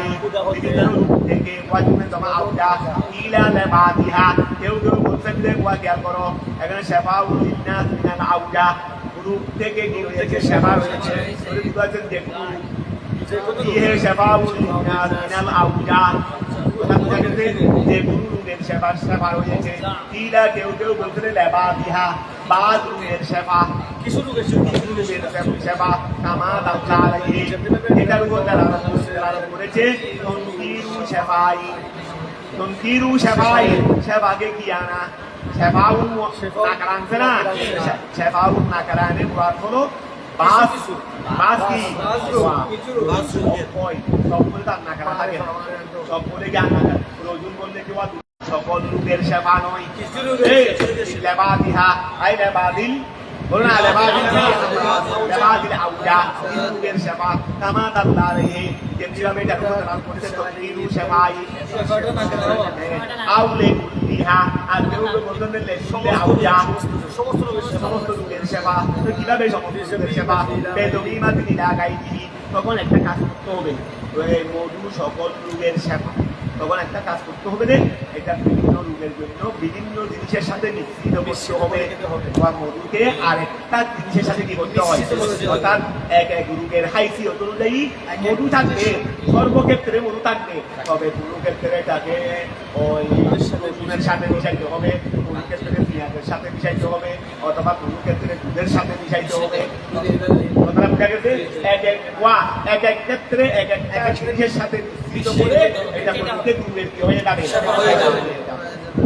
বিভিন্ন রূপ থেকে ওয়াজুমে জমা আউজা ইলা লাবাদিহা কেউ কেউ বলছেন যে ওয়া খেয়াল করো এখানে শাফাউন লিন্নাস মিনাল আউজা রূপ থেকে কি রয়েছে সেবা রয়েছে বলছেন দেখুন ফিহে শাফাউন লিন্নাস মিনাল আউজা যে গুরু রূপের সেবা রয়েছে ইলা কেউ কেউ বলছেন লাবাদিহা বাদ রূপের সেবা কিছু রূপের সেবা কামা দাউলা আলাইহি এটার উপর তারা করেছে তনকিরু সেবাই সেবাকে কি আনা সেবাউন নাকারানছে না সেবাউন নাকারানের মুরাদ হলো বাস কি সব বলে তার নাকারা থাকে সব বলে জ্ঞান রজুল বললে কি সকল রূপের সেবা নয় লেবাদিহা আই লেবাদিল বলুন না লেবাদিল আউজা রূপের সেবা কামা দাল্লা আলাইহি যেমনিভাবে এটা প্রদান করেছে তকদিরু সেবাই আউলে কুল্লিহা আর কেউ বলতেন লেসুলে আউজা সমস্ত রূপের সেবা তো কিভাবে সমস্ত রূপের সেবা বেদবিমাতি লাগাইহি তখন একটা কাজ করতে হবে মধু সকল রূপের সেবা তখন একটা কাজ করতে হবে যে এটা বিভিন্ন রোগের জন্য বিভিন্ন জিনিসের সাথে মিশ্রিত করতে হবে বা মধুকে আরেকটা জিনিসের সাথে কি করতে হয় অর্থাৎ এক এক রোগের হাইসিয়ত অনুযায়ী মধু থাকবে সর্বক্ষেত্রে মধু থাকবে তবে কোনো ক্ষেত্রে এটাকে ওই রসুনের সাথে মিশাইতে হবে কোনো ক্ষেত্রে পেঁয়াজের সাথে মিশাইতে হবে অথবা কোনো ক্ষেত্রে দুধের সাথে মিশাইতে হবে কথাটা বোঝা গেছে এক এক ক্ষেত্রে এক একটা জিনিসের সাথে মিশ্রিত করে এটা প্রত্যেক রূপের কি হয়ে যাবে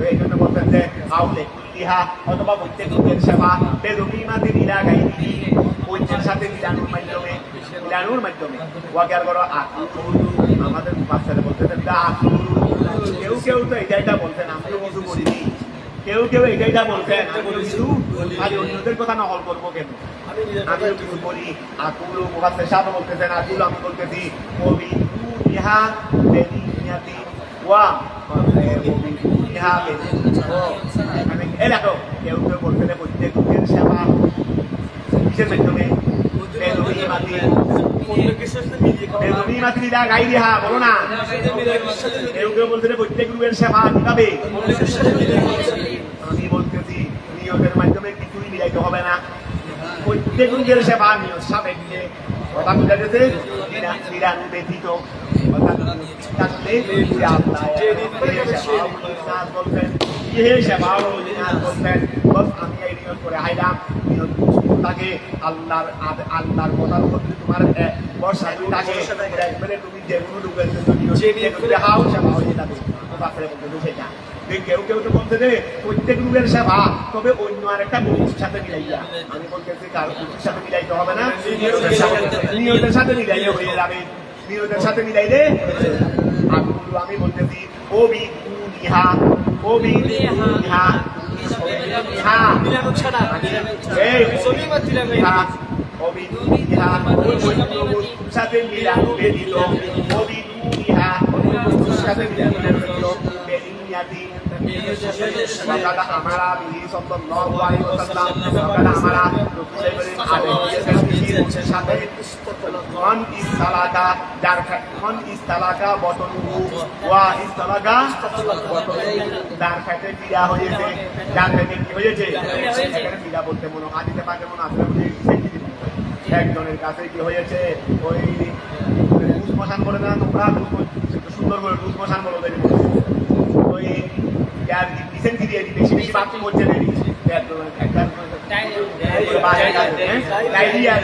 এই জন্য বলতেন যে আউলে কুল্লিহা অথবা প্রত্যেক রূপের সেবা বেদবিমাতি লাগাইহি ঐক্যের সাথে মিলানোর মাধ্যমে ওয়াকার করো আমাদের বাচ্চারা বলতেছেন কেউ কেউ তো এটা বলতেন আমিও কিছু বলিনি কেউ কেউ এটা বলতেন আমি অন্যদের কথা নকল করবো কেন আমিও কিছু বলি আকুল মুহাদ্দিস সাহেব বলতেছেন আকুল আমি বলতেছি কবি ইহা বেনিয়াতি ওয়া ইহা বেনি এই দেখো কেউ কেউ বলতেন প্রত্যেক রূপের সেবা কিসের মাধ্যমে বেদবিমাতি লাগাইহা বলো না কেউ কেউ বলতেন প্রত্যেক রূপের সেবা কিভাবে আমি বলতেছি নিয়তের মাধ্যমে কিছুই মিলাইতে হবে না প্রত্যেক রূপের সেবা নিয়ত সাপেক্ষে কথা বোঝা গেছে নিরানু ব্যতীত আমি এই নিয়ত করে আইলাম তাকে আল্লাহর কথার উপর তোমার বর্ষা থাকে একবারে তুমি যে কোনো রূপের জন্য হাও সেবা হয়ে যাবে সেটা কেউ কেউ তো বলতে দেবে প্রত্যেক রূপের সেবা তবে অন্য আরেকটা বন্ধুর সাথে মিলাইয়া আমি বলতেছি কারো বন্ধুর সাথে মিলাইতে হবে না নিয়তের সাথে মিলাইলে হয়ে যাবে নিয়তের সাথে মিলাইলে আমি বলতেছি সাথে মিলানো বেদিত সাথে মিলানো وقد أمر به صلى الله عليه وسلم وقد أمر من استلك بطنه واستلك যার পেটে পীড়া হয়েছে যার পেটে কি হয়েছে এখানে পীড়া বলতে মনে হাদিতে পাকে মনে আসলে একজনের কাছে কি হয়েছে ওই লুজ মশান বলে না তোমরা সুন্দর করে লুজ মশান বলো ওই यार किसन की दिया बेसी बेसी बात तो बोलते नहीं डायरिया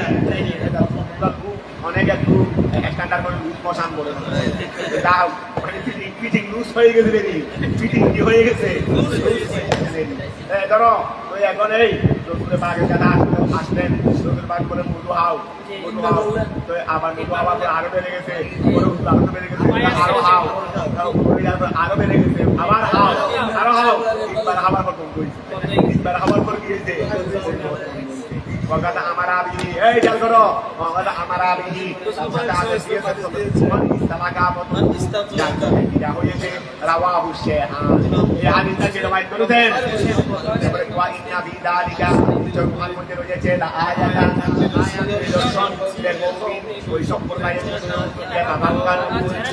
অনেক একটু স্ট্যান্ডার্ড করে লুজ মশান বলে দাও ফিটিং লুজ হয়ে গেছে রে ফিটিং কি হয়ে গেছে ধরো ওই এখন এই রসুলের বাগের যারা আসলেন রসুল পাক বলে মধু হাও তো আবার মধু হাওয়ার পর আরো বেড়ে গেছে আরো বেড়ে গেছে আরো হাও আরো বেড়ে গেছে আবার হাও আরো হাও তিনবার হাওয়ার পর কম হয়েছে তিনবার হাওয়ার পর কি হয়েছে وقد أمر به এই খেয়াল করো وقد أمر به সাথে আদেশ দিয়েছে মান ইস্তামাকা মান ইস্তামাকা এটা হয়েছে রাওয়াহু শাইখান এই হাদিসটা যে রওয়ায়াত করেছেন ওয়া ইন্না ফি যালিকা যখন মধ্যে রয়েছে লা আয়াতান নিদর্শন মুমিন ওই সম্প্রদায়ের জন্য এটা বাংলার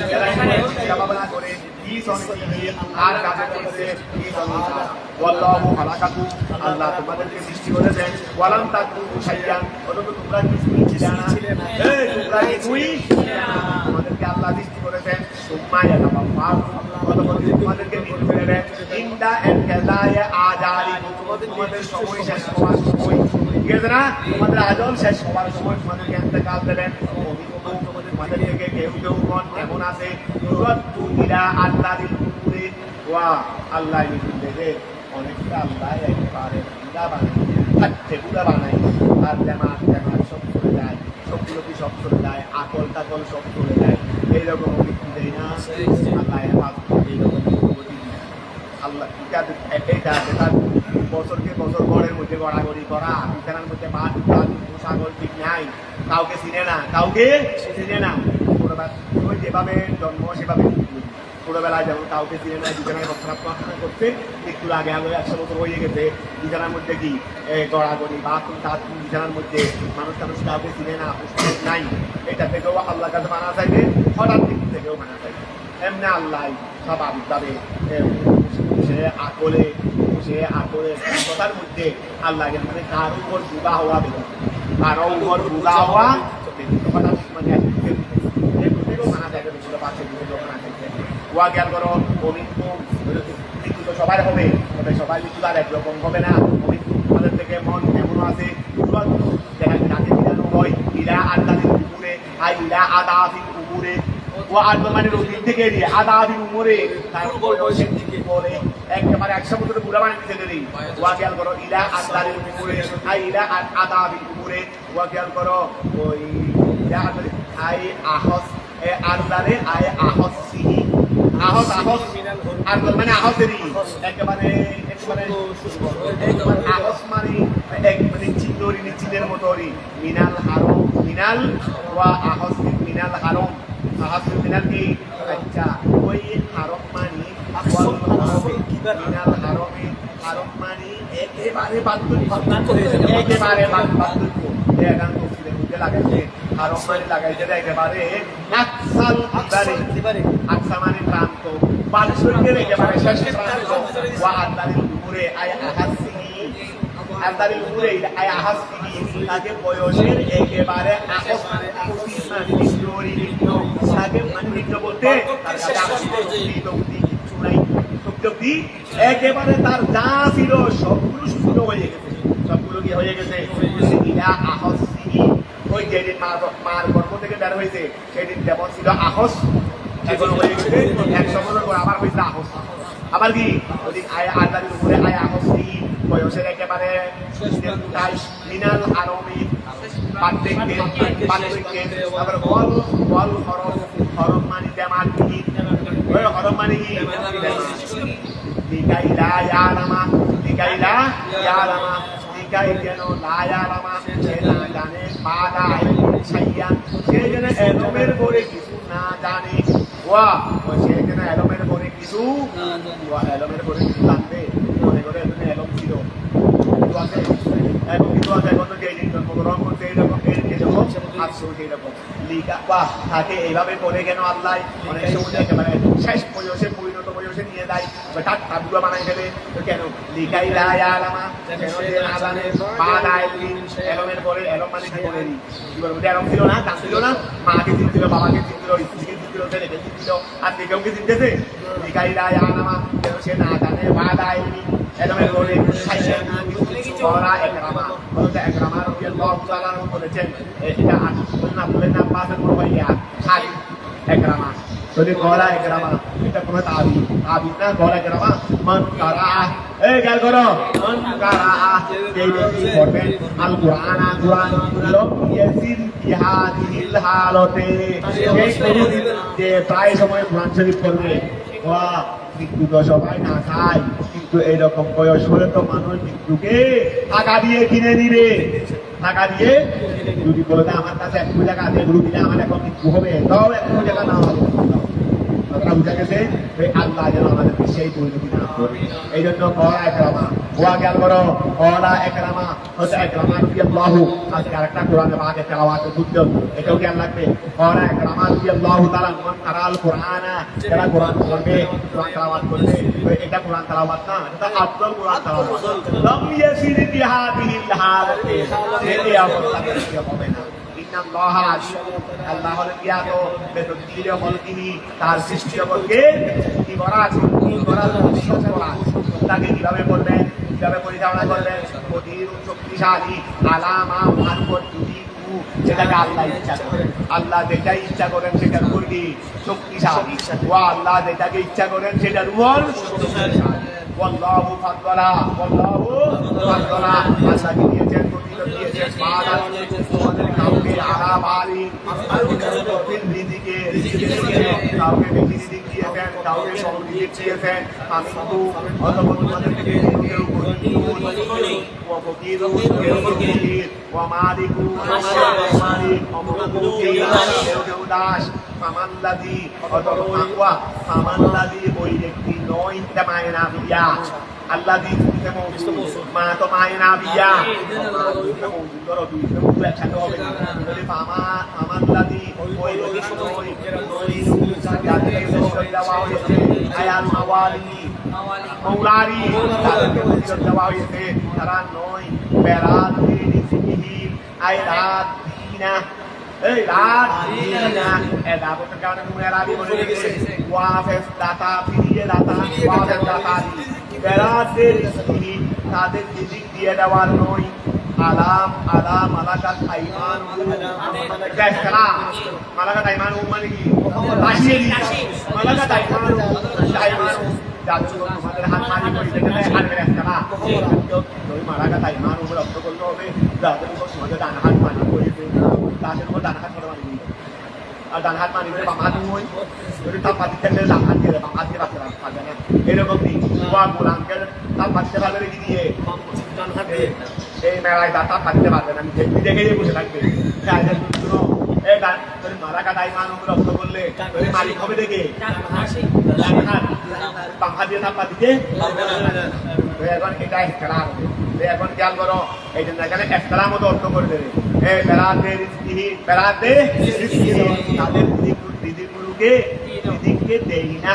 যারা করে কি সনকি আর কাজে করছে কি সনকা ওয়াল্লাহু খালাকাকুম আল্লাহ তোমাদেরকে সৃষ্টি করেছেন ওয়ালাম তাকুনু শাইয়ান অথচ তোমরা কিছুই ছিলে না এই তোমরা কিছুই তোমাদেরকে আল্লাহ সৃষ্টি করেছেন সুম্মা ইয়াতাওয়াফাকুম অতঃপর তোমাদেরকে মৃত্যু দেবেন ইনদা এনকাদায়া আজারি তোমাদের সময় শেষ হওয়ার সময় ঠিক আছে না তোমাদের আজল শেষ হওয়ার সময় তোমাদেরকে ইন্তেকাল দেবেন তোমাদের থেকে কেউ কেউ মন এমন আছে তুরাত্তু ইলা আল্লাহিল কুবুরি ওয়া আল্লাহ নির্দেশে অনেকটা আল্লাহ একবারে বুড়া বানাই থাকতে বুড়া বানাই আর জামাত সব চলে যায় সবগুলো কি সব চলে যায় আকল টাকল সব চলে যায় এইরকম মৃত্যু দেয় না আল্লাহ এইরকম আল্লাহ এটা বছরকে বছর ঘরের মধ্যে গড়াগড়ি করা বিছানার মধ্যে মাছ ছাগল ঠিক নাই কাউকে চিনে না ওই যেভাবে জন্ম সেভাবে ছোটবেলায় যেমন কাউকে চিনে না বিছানায় খারাপ করতে একটু আগে 100 বছর হয়ে গেছে বিছানার মধ্যে কি গড়াগড়ি বাথরুম টাথরুম বিছানার মধ্যে মানুষ কাউকে চিনে না নাই এটা থেকেও আল্লাহর কাছে মানা চাইবে হঠাৎ দিক থেকেও মানা চাইবে এমনি আল্লাহ স্বাভাবিকভাবে সে আকলে কথার মধ্যে আল্লাহ মানে কারো উপর বুগা হওয়া বেতন কারো উপর বুগা হওয়া হঠাৎ মানে মানা চাইবে ওয়া খেয়াল করো মৃত্যু তো সবাই হবে তবে সবাই মৃত্যু আর একরকম হবে না আমাদের থেকে মন এমন আছে দেখা যাকে মিলানো হয় ইলা আদাফিল কুবুরে আর ইলা আদাফিল কুবুরে ও আদমানের অতীত থেকে নিয়ে আদাফিল উমরে তারপর বয়সের দিকে বলে একেবারে 100 বছরের বুড়া বানিয়ে দিতে দেরি ওয়া খেয়াল করো ইলা আদাফিল কুবুরে আর ইলা আদাফিল কুবুরে ওয়া খেয়াল করো ওই ইলা আই আহস আরদারে আয় আহসি আহস আর মানে আহসেরই একেবারে আহস মানে মানে চিন্নের মতোরই মিনাল ওয়া আহস মিনাল হারম আহস মিনাল কি আচ্ছা ওই হারম মানে মিনাল হারম মানে একেবারে বাধ্যতামূলক এখান তফসিলের মধ্যে লাগাইছে হারম মানে লাগাইছে একেবারে আকসা মানে প্রান্ত বাৎসরিকের একেবারে শেষ প্রান্ত ওয়া আদালিল উপরে আয় আহাসিহি তাকে বয়সের একেবারে তাকে নিত্য বলতে তার কাছে একেবারে তার যা ছিল সবগুলো সুস্থ হয়ে গেছে সবগুলো কি হয়ে গেছে ইলা আহসিহি ওই যেদিন মার গর্ভ থেকে বের হয়েছে সেদিন যেমন ছিল আহস এখন হয়ে গেছে 100 বছর পর আবার হয়েছে আহস আবার কি ওই আদালির উপরে আয় আহসি বয়সের একেবারে মিনাল আরমি আবার হল হরম মানে জামাত কি ওই হরম মানে কি লিকাইলা ইয়ালামা লিকাই যেন লা ইয়ালামা সে না জানে বাদা ছাইয়ান সে যেন এলমের পরে কিছু না জানে ওয়া সে যেন এলমের পরে কিছু জানবে মনে করে এলম ছিল এবং কিছু আছে এখন যে জন্মগ্রহণ করছে এইরকম আসছে সেইরকম লিখা বা তাকে এইভাবে করে কেন আল্লাহ অনেক সময় একেবারে শেষ বয়সে পরিণত বয়সে নিয়ে যায় তার ঠাকুরা বানাই ফেলে তো কেন লিখাই লামা কেন যে না জানে এলমের পরে এলম মানে কি বলে জীবনের মধ্যে এলম ছিল না কান ছিল না মাকে চিনছিল বাবাকে চিনছিল স্ত্রীকে চিনছিল ছেলেকে চিনছিল আর কেউকে চিনতেছে লিখাই লামা কেন সে না জানে এলমের পরে একরামা রাদিয়াল্লাহু তাআলা বলেছেন এটা বলেন না পাঁচের বড় ভাইয়া খালি একরামা যদি কলা একরামা এটা কোনো তাবি না কলা একরামা মান কারা এই খেয়াল করো কারা এই ব্যক্তি পড়বেন আল কুরআন কুরআন লম ইয়াসির বিহাদিল হালতে এই কোনদিন যে প্রায় সময় কোরআন শরীফ পড়বে ওয়া মৃত্যু তো সবাই না খায় কিন্তু এইরকম বয়স হলে তো মানুষ মৃত্যুকে টাকা দিয়ে কিনে নিবে টাকা দিয়ে যদি বলে আমার কাছে 1 টাকা আছে এগুলো দিলে আমার এখন মৃত্যু হবে তাও 1 টাকা না হবে কথা বুঝা গেছে আল্লাহ যেন আমাদেরকে সেই পরিণতি না করে এই জন্য কলা একরামা ওয়া গেল করো কলা একরামা হচ্ছে একরামা রাদিয়াল্লাহু আজকে আরেকটা কোরআনে পাকে তেলাওয়াত করতে এটাও জ্ঞান লাগবে কলা একরামা রাদিয়াল্লাহু তাআলা মান কারাল কুরআনা যারা কোরআন পড়বে কোরআন তেলাওয়াত করবে এটা কোরআন তেলাওয়াত না এটা আফদল কোরআন তেলাওয়াত লম ইয়াসির বিহাদিল হালাতে এই অবস্থাতে কি হবে না আল্লাহ হলেন জ্ঞাত বেতদ্দির খলকিহি তার সৃষ্টি জগৎকে কি করা আছে কি করা তাকে কিভাবে করবেন কিভাবে পরিচালনা করবেন অধীর শক্তিশালী আলামা মারফত যুদিকু যেটাকে আল্লাহ ইচ্ছা করেন আল্লাহ যেটাই ইচ্ছা করেন সেটার উপর কি শক্তিশালী ও আল্লাহ যেটাকে ইচ্ছা করেন সেটার উপর শক্তিশালী ওয়াল্লাহু ফাদ্দালা আল্লাহ কি দিয়েছেন প্রতিদান দিয়েছেন বারাক তোমাদের কাউকে আলা বালি ফিল রিজিকে কাউকে বেশি রিজিক দিয়েছেন কাউকে কম রিজিক দিয়েছেন আমি তো অথবা তোমাদেরকে কেউ ওয়া ফকির ওয়া মালিকু মালিক কেউ দাস ফামাল্লাযী অথবা ফামাল্লাযী ওই ব্যক্তি নয় তামায় না বিয়া আল্লাযী তুমি মৌজুদ মা তো মায় না বিয়া মৌজুদ করো দুই তুমি একসাথে হবে বলে ফামাল্লাযী ওই ব্যক্তি নয় যাদের দেওয়া হয়েছে আয়াল মাওয়ালি মৌলারি তাদেরকে পরিচয় দেওয়া হয়েছে তারা নয় বেড়াত আয়রাত দিনা এই রাত দিনা এটা বলতে কারণে মুরাবি বলে গেছে ওয়াফেস দাতা ফিরিয়ে দাতা ওয়াফেস দাতা বেড়াতের স্ত্রী তাদের রিজিক দিয়ে দেওয়ার নয় আলাম আলাম মালাকাত আইমান মালাকাত আইমান মানে কি মালাকাত আইমান তোমাদের হাত মারি করে দেখে হারবে একটা না ওই মালাকাত আইমান উপর রক্ত করতে হবে যাদের উপর তোমাদের ডান হাত মারি করেছে তাদের উপর ডান হাত করে মারি আর ডান হাত মারি করে বাম হাত নয় যদি তাপ পাতি খেলে ডান হাত দিয়ে বাম হাত দিয়ে রাখতে পারবে না এরকম নেই ওয়া গোলামকে তাপ পাতিতে পারবে রেখে দিয়ে ডান হাত দিয়ে এই মেলায় তাপ পাতিতে পারবে না দেখে দিয়ে বসে থাকবে এই গান তোর মালাকাত আইমান উপর রক্ত করলে তোর মালিক হবে দেখে বাম হাত দিয়ে তাপ পাতিতে এখন এটা ইখতিলাফ এখন খেয়াল করো এই জন্য এখানে ইখতিলাফ মতো অর্থ করে দেবে এই বেড়াতে তাদের দিদিগুলোকে দিদিকে দেই না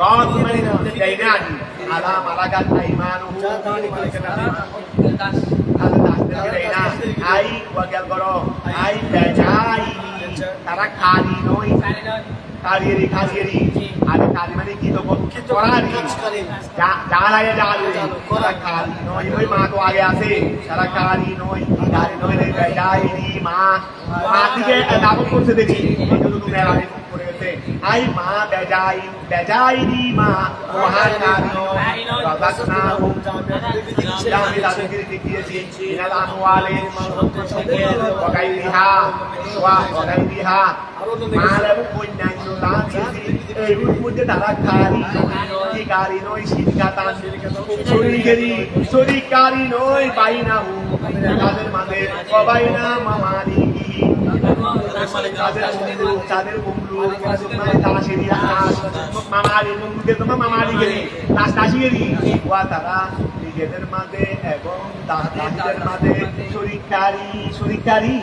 রদ মানে দেই না আলা মালাকাত আইমানুহু দেই না আই খেয়াল করো আই বেজাই তারা খালি নয় কারিয়েরি আরে কারি মানে কি তো করারি জালায় জালু করা কারি নয় ওই মা তো আগে আছে তারা কারি নয় রে বেজাইরি মা দিকে দাবত করছে দেখি এগুলো তুমি আগে করে গেছে আই মা বেজাইরি মা মহান কারি রাজাকনা জামি তাদেরকে দিয়েছি ইনাল আমওয়ালে ওয়াগাইরিহা মালাবু কন্যান্য এইগুলোর মধ্যে তারা কারি নয় শিরকাতান শরীকারি নয় বাইনাহু তাদের মাঝে বাইনা মামালিকি তাদের মুমলু তাসেরি মামালি মুমলুকে তোমার মামালিকে তাসিয়েরি ওয়া তারা নিজেদের মাঝে এবং দাসদের মাঝে শরীকারি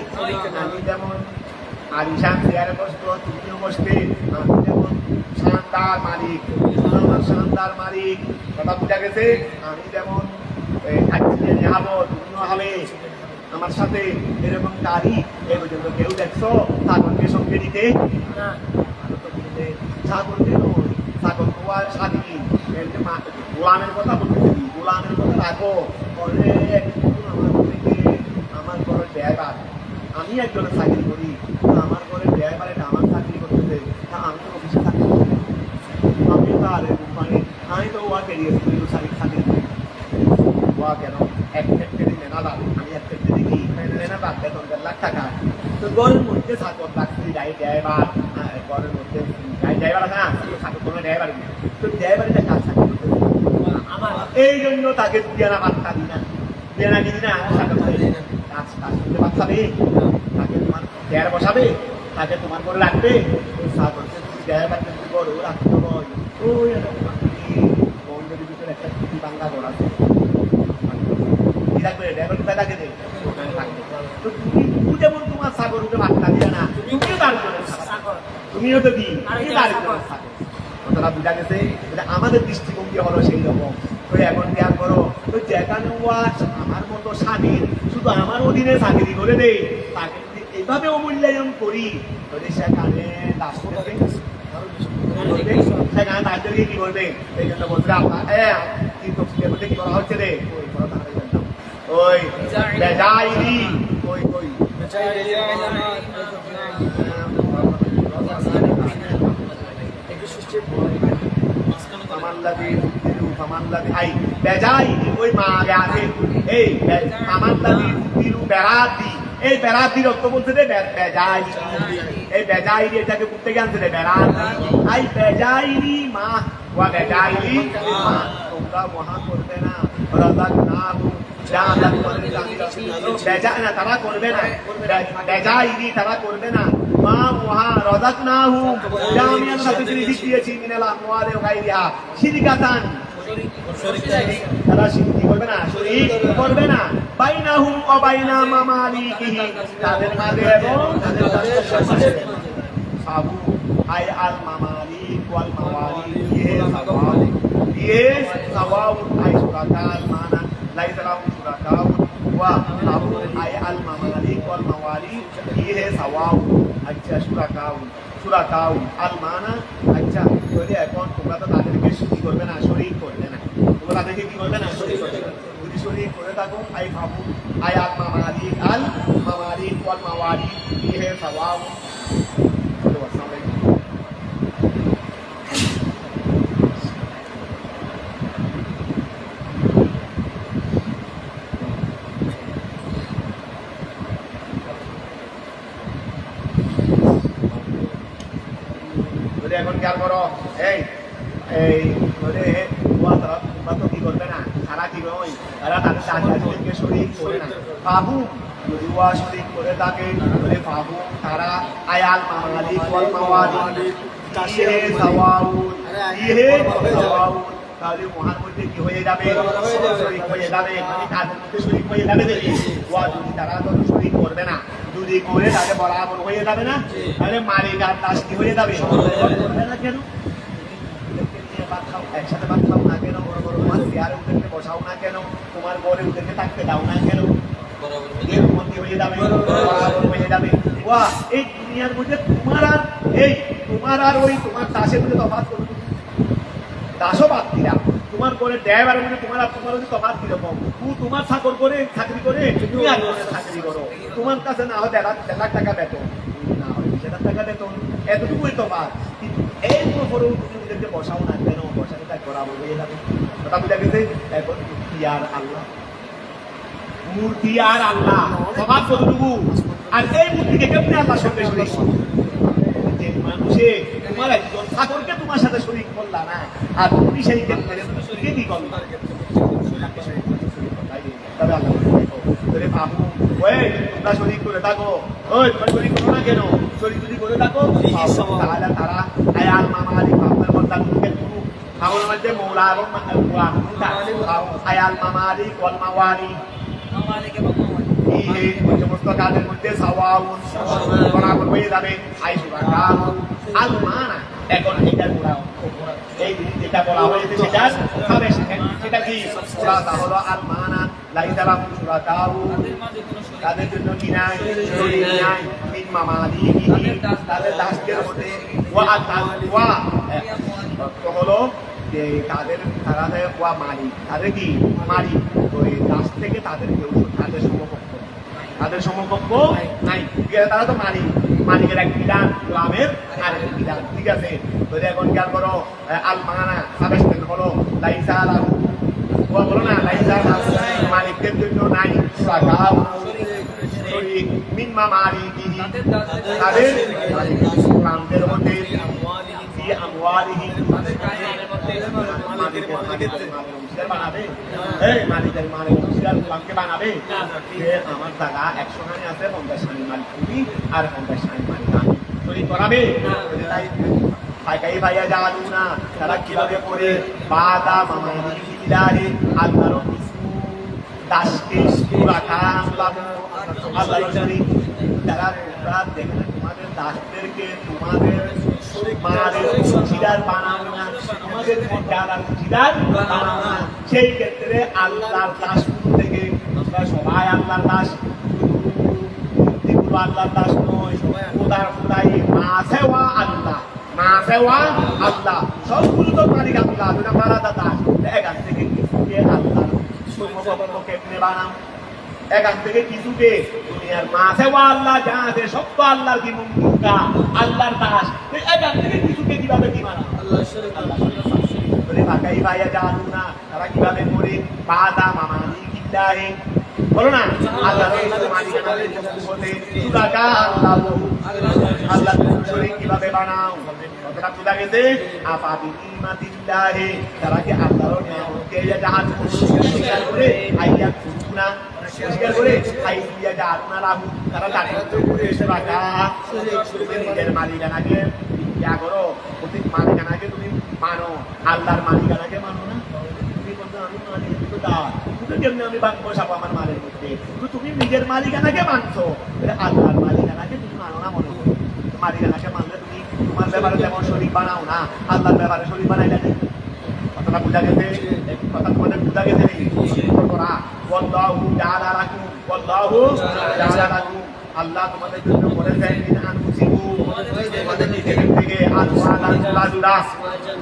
আমি যেমন আলিশান চেয়ারে বসতো তুমিও বসতে আমি যেমন শানদার মালিক কথা বুঝা গেছে আমি যেমন যাবো তুমিও হবে আমার সাথে এরকম কারি এই পর্যন্ত কেউ দেখছো ছাগলকে সঙ্গে নিতে ছাগলকে নয় ছাগল কোয়ার স্বাধীন গোলামের কথা বলতেছি গোলামের কথা রাখো আমার ঘরের ড্রাইভার আমি একজনের চাকরি করি আমার ঘরের ড্রাইভার এটা আমার চাকরি করতেছে আমি তো অফিসে চাকরি করি আমি তো আর কোম্পানি আমি তো ওয়াকে দিয়েছি চাকরি ওয়া কেন এক ফ্যাক্টরি ম্যানেজার আমি এক ফ্যাক্টরি কি ম্যানেজার বেতন 1.5 লাখ টাকা তো গরের মধ্যে ছাগল রাখছি ড্রাইভার গরের মধ্যে ড্রাইভার আছে না ছাগল কোনো ড্রাইভার তো ড্রাইভারের কাজ থাকে আমার এই জন্য তাকে দিয়ানা বার্তা দিই না দিয়ানা দিই না ছাগল কাজ কাজ করতে বাচ্চাবে তাকে তোমার ড্রাইভার বসাবে তাকে তোমার করে রাখবে ওই ছাগলকে তুমি ড্রাইভারকে বড় রাখতে হয় ওই বন্ধের ভিতরে একটা বাংলা ঘর আছে রাখবে ড্রাইভারকে তাকে দে তো তুমি যেমন তোমার সাগরকে বার্তা দিয়ে না তুমিও তার তুমিও তো কি কথাটা বুঝা গেছে এটা আমাদের দৃষ্টিভঙ্গি হলো সেই রকম তো এখন ত্যাগ করো তো যেখানে আমার মতো স্বামীর শুধু আমার অধীনে চাকরি করে দেয় তাকে যদি এইভাবে অমূল্যায়ন করি তাহলে সেখানে সেখানে তাদেরকে কি করবে এই জন্য বলছে আপনার কি করা হচ্ছে রে ওই বেজাইরি ওই ওই ওই মা আছে এই বেড়াতি এই বেড়াতির অর্থ বলছে রে বেজাই এই বেজাইরি এটাকে করতে গেছে রে বেড়াতি আই বেজাইরি মা ওয়া বেজাইরি মা তোমরা মহা করবে না রাজাক না তারা করবে না বেজাইরি তারা করবে না মা ওহা রাজাক না হুম যা আমি আপনাদের রিজিক দিয়েছি মিনাল আমওয়ালি ওয়া গায়রিহা শিরকাতান তারা শিরক করবে না শরীক করবে না বাইনাহুম ওয়া বাইনা মামালিকিহি তাদের মাঝে এবং তাদের মাঝে সাবু আই আল মামালিক ওয়াল মাওয়ালি ইয়ে সাওয়াউ আই সুরাকাল মানা লাইসা লাহুম সুরাকাউ ওয়া সাবু আই আল মামালিক ওয়াল মাওয়ালি ইয়ে সাওয়াউ আচ্ছা সুরাকাউ আল মানা আচ্ছা তাহলে এখন তোমরা তো তাদেরকে শিরক করবে না শরীক করবে না তোমরা তাদেরকে কি করবে না শরীক করবে যদি শরীক করে থাকো আই সাবু আই আল মামালিক ওয়াল মাওয়ালি ইয়ে সাওয়াউ এখন খেয়াল করো এই এই ধরে তোমরা তো কি করবে না তারা কি ওই তারা তাদের চাকরিকে শরীক করে না বাবু যদি ওয়া শরীক করে থাকে তাহলে বাবু তারা আয়াল মামালি ওয়াল মাওয়ালি ইহে সাওয়াউ তাহলে মহান মধ্যে কি হয়ে যাবে শরীক হয়ে যাবে মানে তাদের মধ্যে শরীক হয়ে যাবে দেখি ওয়া যদি তারা তো শরীক করবে না যদি করে তাহলে বরাবর হয়ে যাবে না তাহলে মালিকার দাস কি হয়ে যাবে করবে না কেন একসাথে ভাত খাও না কেন তোমার চেয়ারে উঠে বসাও না কেন তোমার ঘরে উঠে থাকতে দাও না কেন হয়ে যাবে বরাবর হয়ে যাবে ওয়া এই দুনিয়ার মধ্যে তোমার আর ওই তোমার দাসের মধ্যে তফাৎ করবে দাসও বাদ দিলাম তোমার করে ড্রাইভারের মধ্যে তোমার যদি তফাৎ কিরকম তোমার চাকর করে চাকরি করে তুমি আর চাকরি করো তোমার কাছে না হয় 1.5 লাখ টাকা বেতন না হয় 2 লাখ টাকা বেতন এতটুকুই তফাৎ কিন্তু এই পরেও তুমি ওদেরকে বসাও না কেন বসাতে তাই বরাবর হয়ে যাবে কথা বুঝা গেছে এখন মূর্তি আর আল্লাহ তফাৎ কতটুকু আর এই মূর্তিকে কেমনি আল্লাহর সঙ্গে শরীক যে মানুষে তোমার একজন ঠাকুরকে তোমার সাথে শরীক করলা না আর তুমি সেই ক্ষেত্রে কি করলা তবে আল্লাহ করে বাবু ওই তোমরা শরীক করে থাকো ওই শরীক করো না কেন শরীক যদি করে থাকো তাহলে তারা আয়াল মামালি বাপের বন্ধা করবে আমার মধ্যে মৌলা এবং আয়াল মামালি ওয়াল মাওয়ালি এই সমস্ত কাজের মধ্যে সাওয়াউন বরাবর হয়ে যাবে আই সুরাকাউ আল মানা এখন এটা এই যেটা বলা হয়েছে সেটা কি সুরাকা হলো আল মানা লাইসা লাহুম সুরাকাউ তাদের জন্য কি নাই শরীক নাই মিন মামালিকিহি তাদের দাসদের মধ্যে ওয়া হলো যে তারা মালিক তাদের কি মালিক ওই দাস থেকে তাদের কেউ তাদের সমকক্ষ নাই তারা তো মালিকের এক বিধান গ্রামের আর এক বিধান ঠিক আছে তো এখন খেয়াল করো আল মানা সাবেশ হলো লাইসা লাহু বলো না লাইসা শরীকদের জন্য নাই সুরাকাউ শরীক মিন মামালিকিহি তাদের প্রাণদের মধ্যে ফি আমওয়ালিহিম মালিকের বানাবে এই মালিকের প্রাণকে বানাবে যে আমার জায়গা 100 খানি আছে 50 খানি মালিক তুমি আর 50 খানি মালিক আমি শরীক করাবে তাই ফাইকাই ভাইয়া জানু না তারা কিভাবে করে বাদা মামালিকি ইলাহি আল্লাহর দাসকে রাখা আল্লাহর শরীক যারা তোমরা দেখলে তোমাদের দাসদেরকে তোমাদের মাদের অংশীদার বানাও না তোমাদের যারা অংশীদার বানাও না সেই ক্ষেত্রে আল্লাহর দাস থেকে আমরা সবাই আল্লাহর দাস এগুলো আল্লাহর দাস নয় খোদার খোদাই মাসেওয়া আল্লাহ মাসেওয়া আল্লাহ সবগুলো তো মালিক আল্লাহ দুটা মারাদা দাস এখান থেকে কিছুকে আল্লাহর সমবর্ণ কেমনে বানাও এখান থেকে কিছুকে দুনিয়ার মাসেওয়া আল্লাহ যা আছে সব তো আল্লাহর কি মুমুকা আল্লাহর দাস এখান থেকে কিছুকে কিভাবে কি বানাও আল্লাহ বলে ফাঁকাই ভাইয়া জানু না তারা কিভাবে করে বাদা মামালিকি ইলাহি বলো না আল্লাহর মালিকানার হতে সুরাকা আল্লাহ শরীক কিভাবে বানাও কতটা বুঝা গেছে আপাবি নিমাতিল্লাহি তারা কি আল্লাহর নিয়ামতকে জাহান স্বীকার করে আইয়া কুনা স্বীকার করে আইয়া জাহান্না রাহু তারা জান্নাত করে সুরাকা নিজের মালিকানাকে ইয়া করো প্রতি মালিকানাকে তুমি মানো আল্লাহর মালিকানাকে মানো না তুমি বলছো আমি মালিক তো দাও কেমনে আমি বাঁধবো সব আমার মালের মধ্যে তুমি নিজের মালিকানাকে মানছো আল্লাহর মালিকানাকে তুমি মানো না মনে করো মালিকানাকে মানলে তুমি তোমার ব্যাপারে যেমন শরীক বানাও না আল্লাহর ব্যাপারে শরীক বানাইলে কথাটা বুঝা গেছে কথা তোমাদের বুঝা গেছে তোরা ওয়াল্লাহু জাআলা লাকুম ওয়াল্লাহু জাআলা লাকুম আল্লাহ তোমাদের জন্য বলেছেন ইন আনফুসিকুম তোমাদের নিজের থেকে আজওয়াজান লাজুরা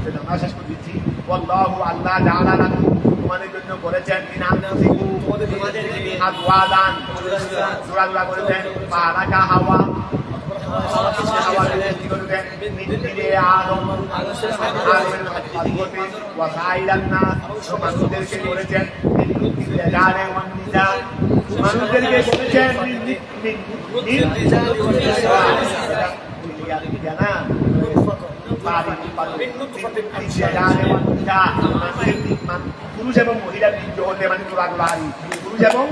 সেটা আমরা শেষ করে দিচ্ছি ওয়াল্লাহু আল্লাহ জাআলা লাকুম তোমাদের জন্য করেছেন ইন আনফুসিকুম তোমাদের থেকে আজওয়াজান জোড়া করেছেন পারাকা হাওয়া হাওয়া সৃষ্টি করেছেন মিনতিরে আদম আদমের হাদিসে ওয়াসাইলান নাস মানুষদেরকে করেছেন মিনতিরে জানে ওয়ান্নিসা মানুষদেরকে করেছেন পুরুষ এবং মহিলার বীর্য হতে মানে চোরাগুলারি পুরুষ এবং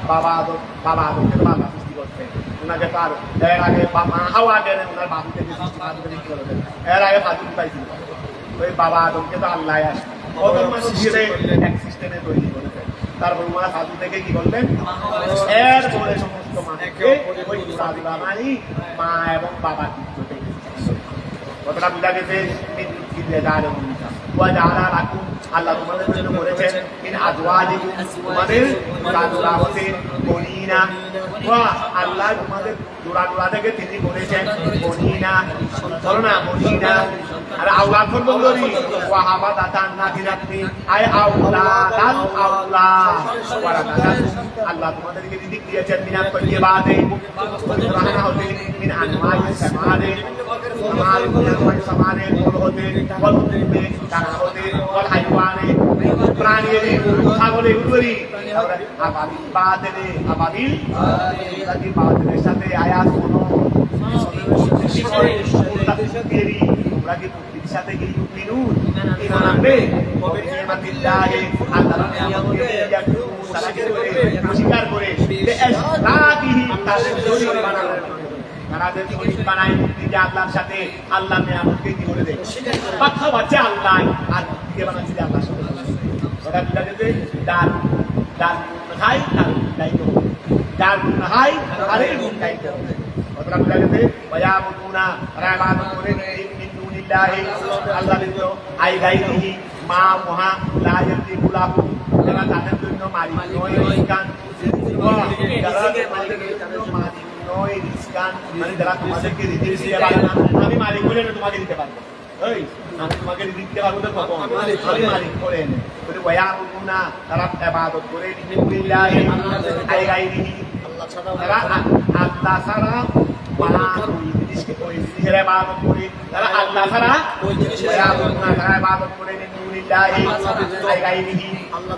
বাবা আদমকে বাবা সৃষ্টি করতে ওনাকে তার এর আগে মা হাওয়া গেলেন ওনার বাবুকে সৃষ্টি করতেন এর আগে বাবু পাইছিল ওই বাবা আদমকে তো আল্লাহ আসে প্রথম মানুষ হিসেবে এক সিস্টেমে তৈরি করেছেন তারপর ওনারা সাধু থেকে কি করলেন এর পরে সমস্ত মানুষকে ওই চোরাগুলারি মা এবং বাবার বীর্য থেকে কতটা বুঝা গেছে আল্লাহ তোমাদের জন্য করেছেন ইন আজওয়াজিকুম তোমাদের জোড়া হতে বনিনা আল্লাহ তোমাদের জোড়া থেকে তিনি করেছেন বনিনা বলো না বনিনা আর আওলাদ বলবি ওয়াহাবা দাতান নাদিরাতনি আয় আওলাদাল আওলাদ আল্লাহ তোমাদেরকে রিজিক দিয়েছেন বিনা তৈয়বাতে রাহনা হতে মিন আনওয়াই সামারে সমানে ফল হতে ফল হতে টাকা হতে ফল হাইওয়ানে প্রাণী ছাগলে উড়ি আবাবিল বাতিলের সাথে আয়াত শোনো তোমরা কি মুক্তির সাথে কি মিনুন ঈমান আনবে কবে নিয়ামাতিল্লাহি আল্লাহর নিয়ামতকে তারা কি করে স্বীকার করে ইসরাফিহি তাদের শরীক বানানো তাদের শরীক বানায় নিজে আল্লাহর সাথে আল্লাহ নিয়ামতকে কি করে দেয় কথা বাচ্চা আল্লাহ আর কে বানাচ্ছে আল্লাহর সাথে ওটা বুঝা গেছে ডান খাই তার দায়িত্ব ডান খাই আরে দায়িত্ব ওটা বুঝা গেছে ওয়া মুতুনা রাবাত করে মিন দুনিল্লাহি আল্লাহ দিতো আই গাইরিহি মা মুহা লা ইয়াতিকুলাহু যারা তাদের জন্য মালিক নয় রিজকান যারা মালিকের জন্য মালিক নয় রিজকান মানে যারা তোমাদেরকে রিজিক দিতে পারে না আমি মালিক বলে না তোমাকে দিতে পারবো এই আমি তোমাকে রিজিক দিতে পারবো তো কত আমি মালিক করে এনে বলে ওয়া মুতুনা তারা ইবাদত করে বিল্লাহি আই গাইরিহি আল্লাহ ছাড়া মানা জিনিসকে ওই জিনিসের ইবাদত করে তারা আল্লাহ ছাড়া ওই জিনিসের ইবাদত করে মিন দুনিল্লাহি আই গাইরিহি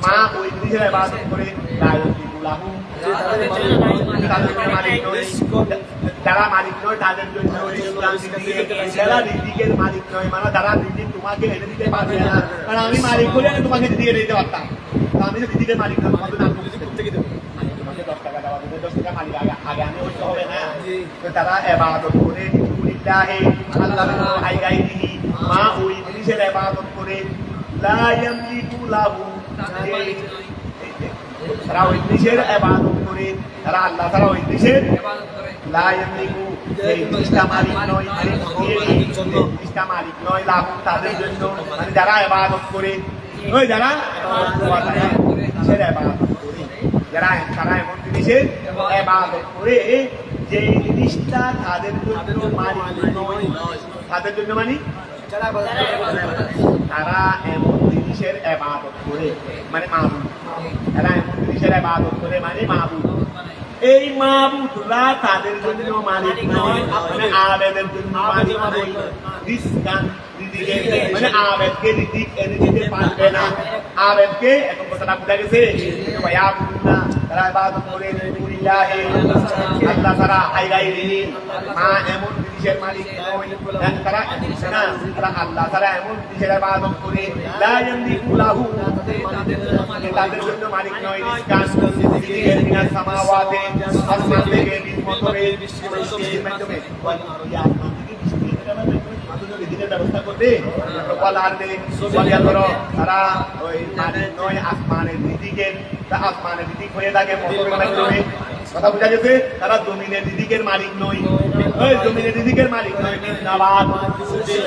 মা ওই জিনিসের ইবাদত করে লা ইয়ামলিকু লাহু তাদের মালিক নয় যারা মালিক নয় তাদের জন্য ইসলাম যারা রিজিকের মালিক নয় মানে যারা রিজিক তোমাকে এনে দিতে পারবে না কারণ আমি মালিক হলে আমি তোমাকে দিয়ে দিতে পারতাম আমি যদি রিজিকের মালিক না তোমাকে নাম থেকে দেবো তোমাকে 10 টাকা দেওয়া দেবে 10 টাকা মালিক আগে আমি ওইটা হবে না তো তারা ইবাদত করে লিল্লাহি আল্লাহর আইগাইহি মা ওই জিনিসের ইবাদত করে লা ইয়ামলিকু লাহু তারা ওই জিনিসের ইবাদত করে তারা আল্লাহ তারা ওই জিনিসের লা ইয়ামলিকু এই জিনিসটা মালিক নয় এই জিনিসটা মালিক নয় লাহু তাদের জন্য মানে যারা ইবাদত করে ওই যারা জিনিসের ইবাদত করে যারা তারা এমন জিনিসের ইবাদত করে যে জিনিসটা তাদের জন্য মালিক নয় তাদের জন্য মানে তারা এমন জিনিসের ইবাদত করে মানে মাবুদ তারা এমন জিনিসের ইবাদত করে মানে মাবুদ এই মাবুদরা তাদের জন্য মালিক নয় মানে আবেদের জন্য মালিক নয় রিজকান রিজিকে মানে আবেদকে রিজিক এনে দিতে পারবে না আবেদকে এখন কথাটা বুঝা গেছে ভাইয়া বুঝুন তারা ইবাদত করে লিল্লাহি আল্লাহ তারা আইগাইহি মা এমন জিনিসের মালিক নয় তারা তারা আল্লাহ তারা এমন জিনিসের ইবাদত করে লা ইয়ামলিকু লাহু তাদের জন্য মালিক নয় রিজকান রিজিকের মিনাস সামাওয়াতে আসমান থেকে বিমতরে বৃষ্টির মাধ্যমে রিজিকের ব্যবস্থা করবে বলার দে বলিয়া করো তারা ওই মালিক নয় আসমানের রিজিকের তা আসমানের রিজিক হয়ে থাকে মতরের মাধ্যমে কথা বুঝা গেছে তারা জমিনের রিজিকের মালিক নয় ওই জমিনের রিজিকের মালিক নয় নাবাদ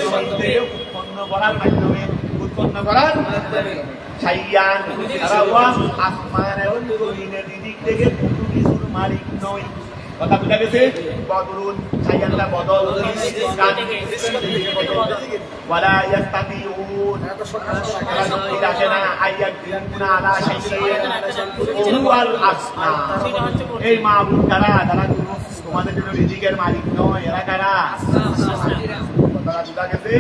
জমিন থেকে উৎপন্ন করার মাধ্যমে উৎপন্ন করার ছাইয়ান তারা আসমান এবং জমিনের রিজিক থেকে কোনো কিছুর মালিক নয় কথা বুঝা গেছে বদরুন ছাইয়ানটা বদল ওয়ালা ইয়াস্তাতিউন এটা আসে না আইয়াকুনা আলা শাইইন ওয়াল আসনা এই মাবুদ তারা তোমাদের জন্য রিজিকের মালিক নয় এরা কারা কথা বুঝা গেছে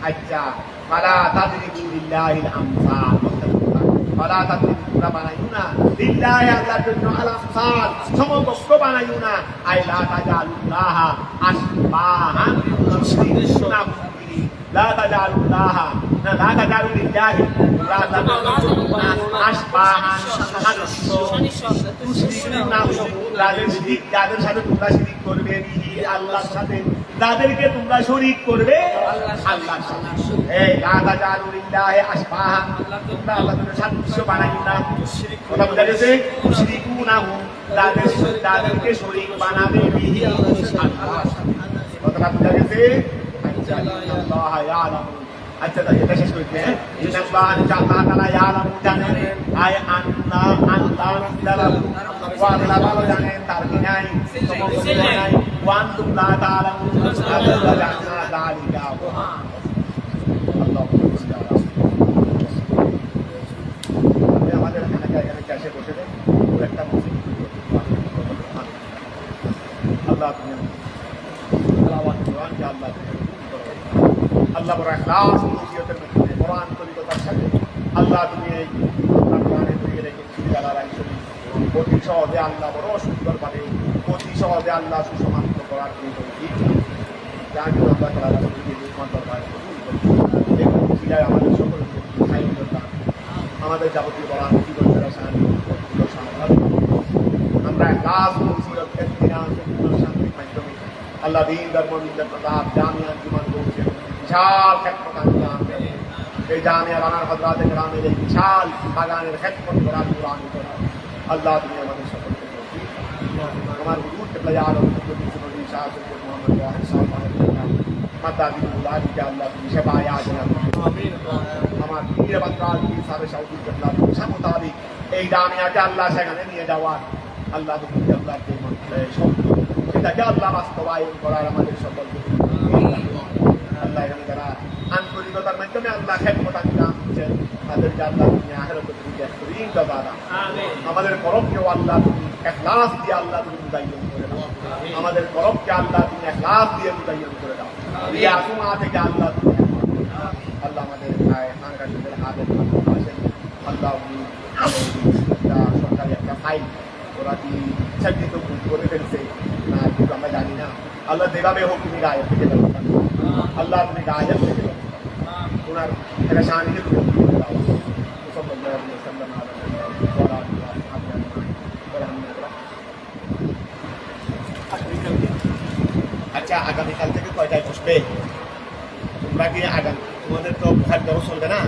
আচ্ছা ফালা তাদরিবু লিল্লাহিল আমসাল ফালা তাদরিবু বানাইনা লিল্লাহি আল্লাহর জন্য আল আমসাল সমকক্ষ বানাইনা আইলা তাজালুল্লাহ আসবাহান তুশরিকুনা লা তাজালুল্লাহ না লা তাজালু লিল্লাহি লা তাজালু আসবাহান তুশরিকুনা যাদের সাথে তোমরা শিরিক করবে আল্লাহর সাথে যাদেরকে তোমরা শরীক করবে আল্লাহর সাথে এই লা তাজালু লিল্লাহি আসবাহান তোমরা আল্লাহর জন্য সাদৃশ্য বানাইও না কথা বুঝা গেছে তুশরিকুনা যাদেরকে শরীক বানাবে বিহি আল্লাহর সাথে কথাটা বুঝা গেছে আচ্ছা আল্লাহ ইয়ালামু আচ্ছা এটা শেষ করতে হ্যাঁ ইন্নাল্লাহ তাআলা ইয়ালামু জানেন আয় আল্লাহ তাআলা ওয়া আল্লাহ ভালো জানেন তার কি নাই সমস্ত নাই ওয়ান তুমলা তাআলা আল্লাহ জানা যালিকা আল্লাহ আমাদের এখানে কাছে বসে দেন একটা মুসলিম আল্লাহ তুমি আওয়াজ কোরআন কে আল্লাহ বড় ইখলাস নিয়তের মধ্যে বড় আন্তরিকতার সাথে আল্লাহ তুমি এই কোরআনের দিকে রেখেছি যারা শরীফ অতি সহজে আল্লাহ বড় সুন্দরভাবে অতি সহজে আল্লাহ সুসমাপ্ত করার জন্য জানি আমরা তারা আমাদের সকলকে আমাদের যাবতীয় বড় জীবনের আমরা ইখলাস মুসিবত শান্তির মাধ্যমে আল্লাহ দিন ধর্ম মিল্লাত প্রতাপ জামিয়া জীবন করছে বিশাল খেদমত আঞ্জাম দেবে এই জামিয়া রানার হযরতে কেরামের এই বিশাল বাগানের খেদমত করার কোরআন করা আল্লাহ তুমি আমাদের সকলকে তৌফিক আমার হুজুর কে প্লায়ার ও নবী নবী সাহেব মুহাম্মদ ওয়াহিদ সাল্লাল্লাহু মাতা বিল্লাহ কে আল্লাহ তুমি সেবায় আজনা আমিন আমার পীর বাদরাত কি সারে শাউদি কে আল্লাহ সব মুতাবিক এই জামিয়াকে আল্লাহ সেখানে নিয়ে যাওয়ার আল্লাহ তুমি আল্লাহকে শব্দ সেটাকে আল্লাহ বাস্তবায়ন করার আমাদের সকলকে আল্লাহ এখানে যারা আন্তরিকতার মাধ্যমে আল্লাহ খেদমত আঞ্জাম দিচ্ছেন তাদেরকে আল্লাহ তুমি আখিরাতে তুমি বেহতরিন দাদা আমাদের করবকেও আল্লাহ তুমি ইখলাস দিয়ে আল্লাহ তুমি মুদায়্যন করে দাও আমাদের করবকে আল্লাহ তুমি ইখলাস দিয়ে মুদায়্যন করে দাও রিয়া সুমা থেকে আল্লাহ তুমি আল্লাহ আমাদের খানকা শরীফের হাতের আল্লাহ আল্লাহ যেভাবে হোক তুমি গায়েব থেকে ব্যবস্থা করো। আল্লাহ তুমি গায়েব থেকে ব্যবস্থা করো। ওনার পেরেশানিকে তুমি দূর করে দাও। সাল্লাল্লাহু আলাইহি ওয়াসাল্লাম ওয়া আলা আচ্ছা আগামীকাল থেকে কয়টায় বসবে তোমরা কি আগামী তোমাদের তো খাদ্য চলবে না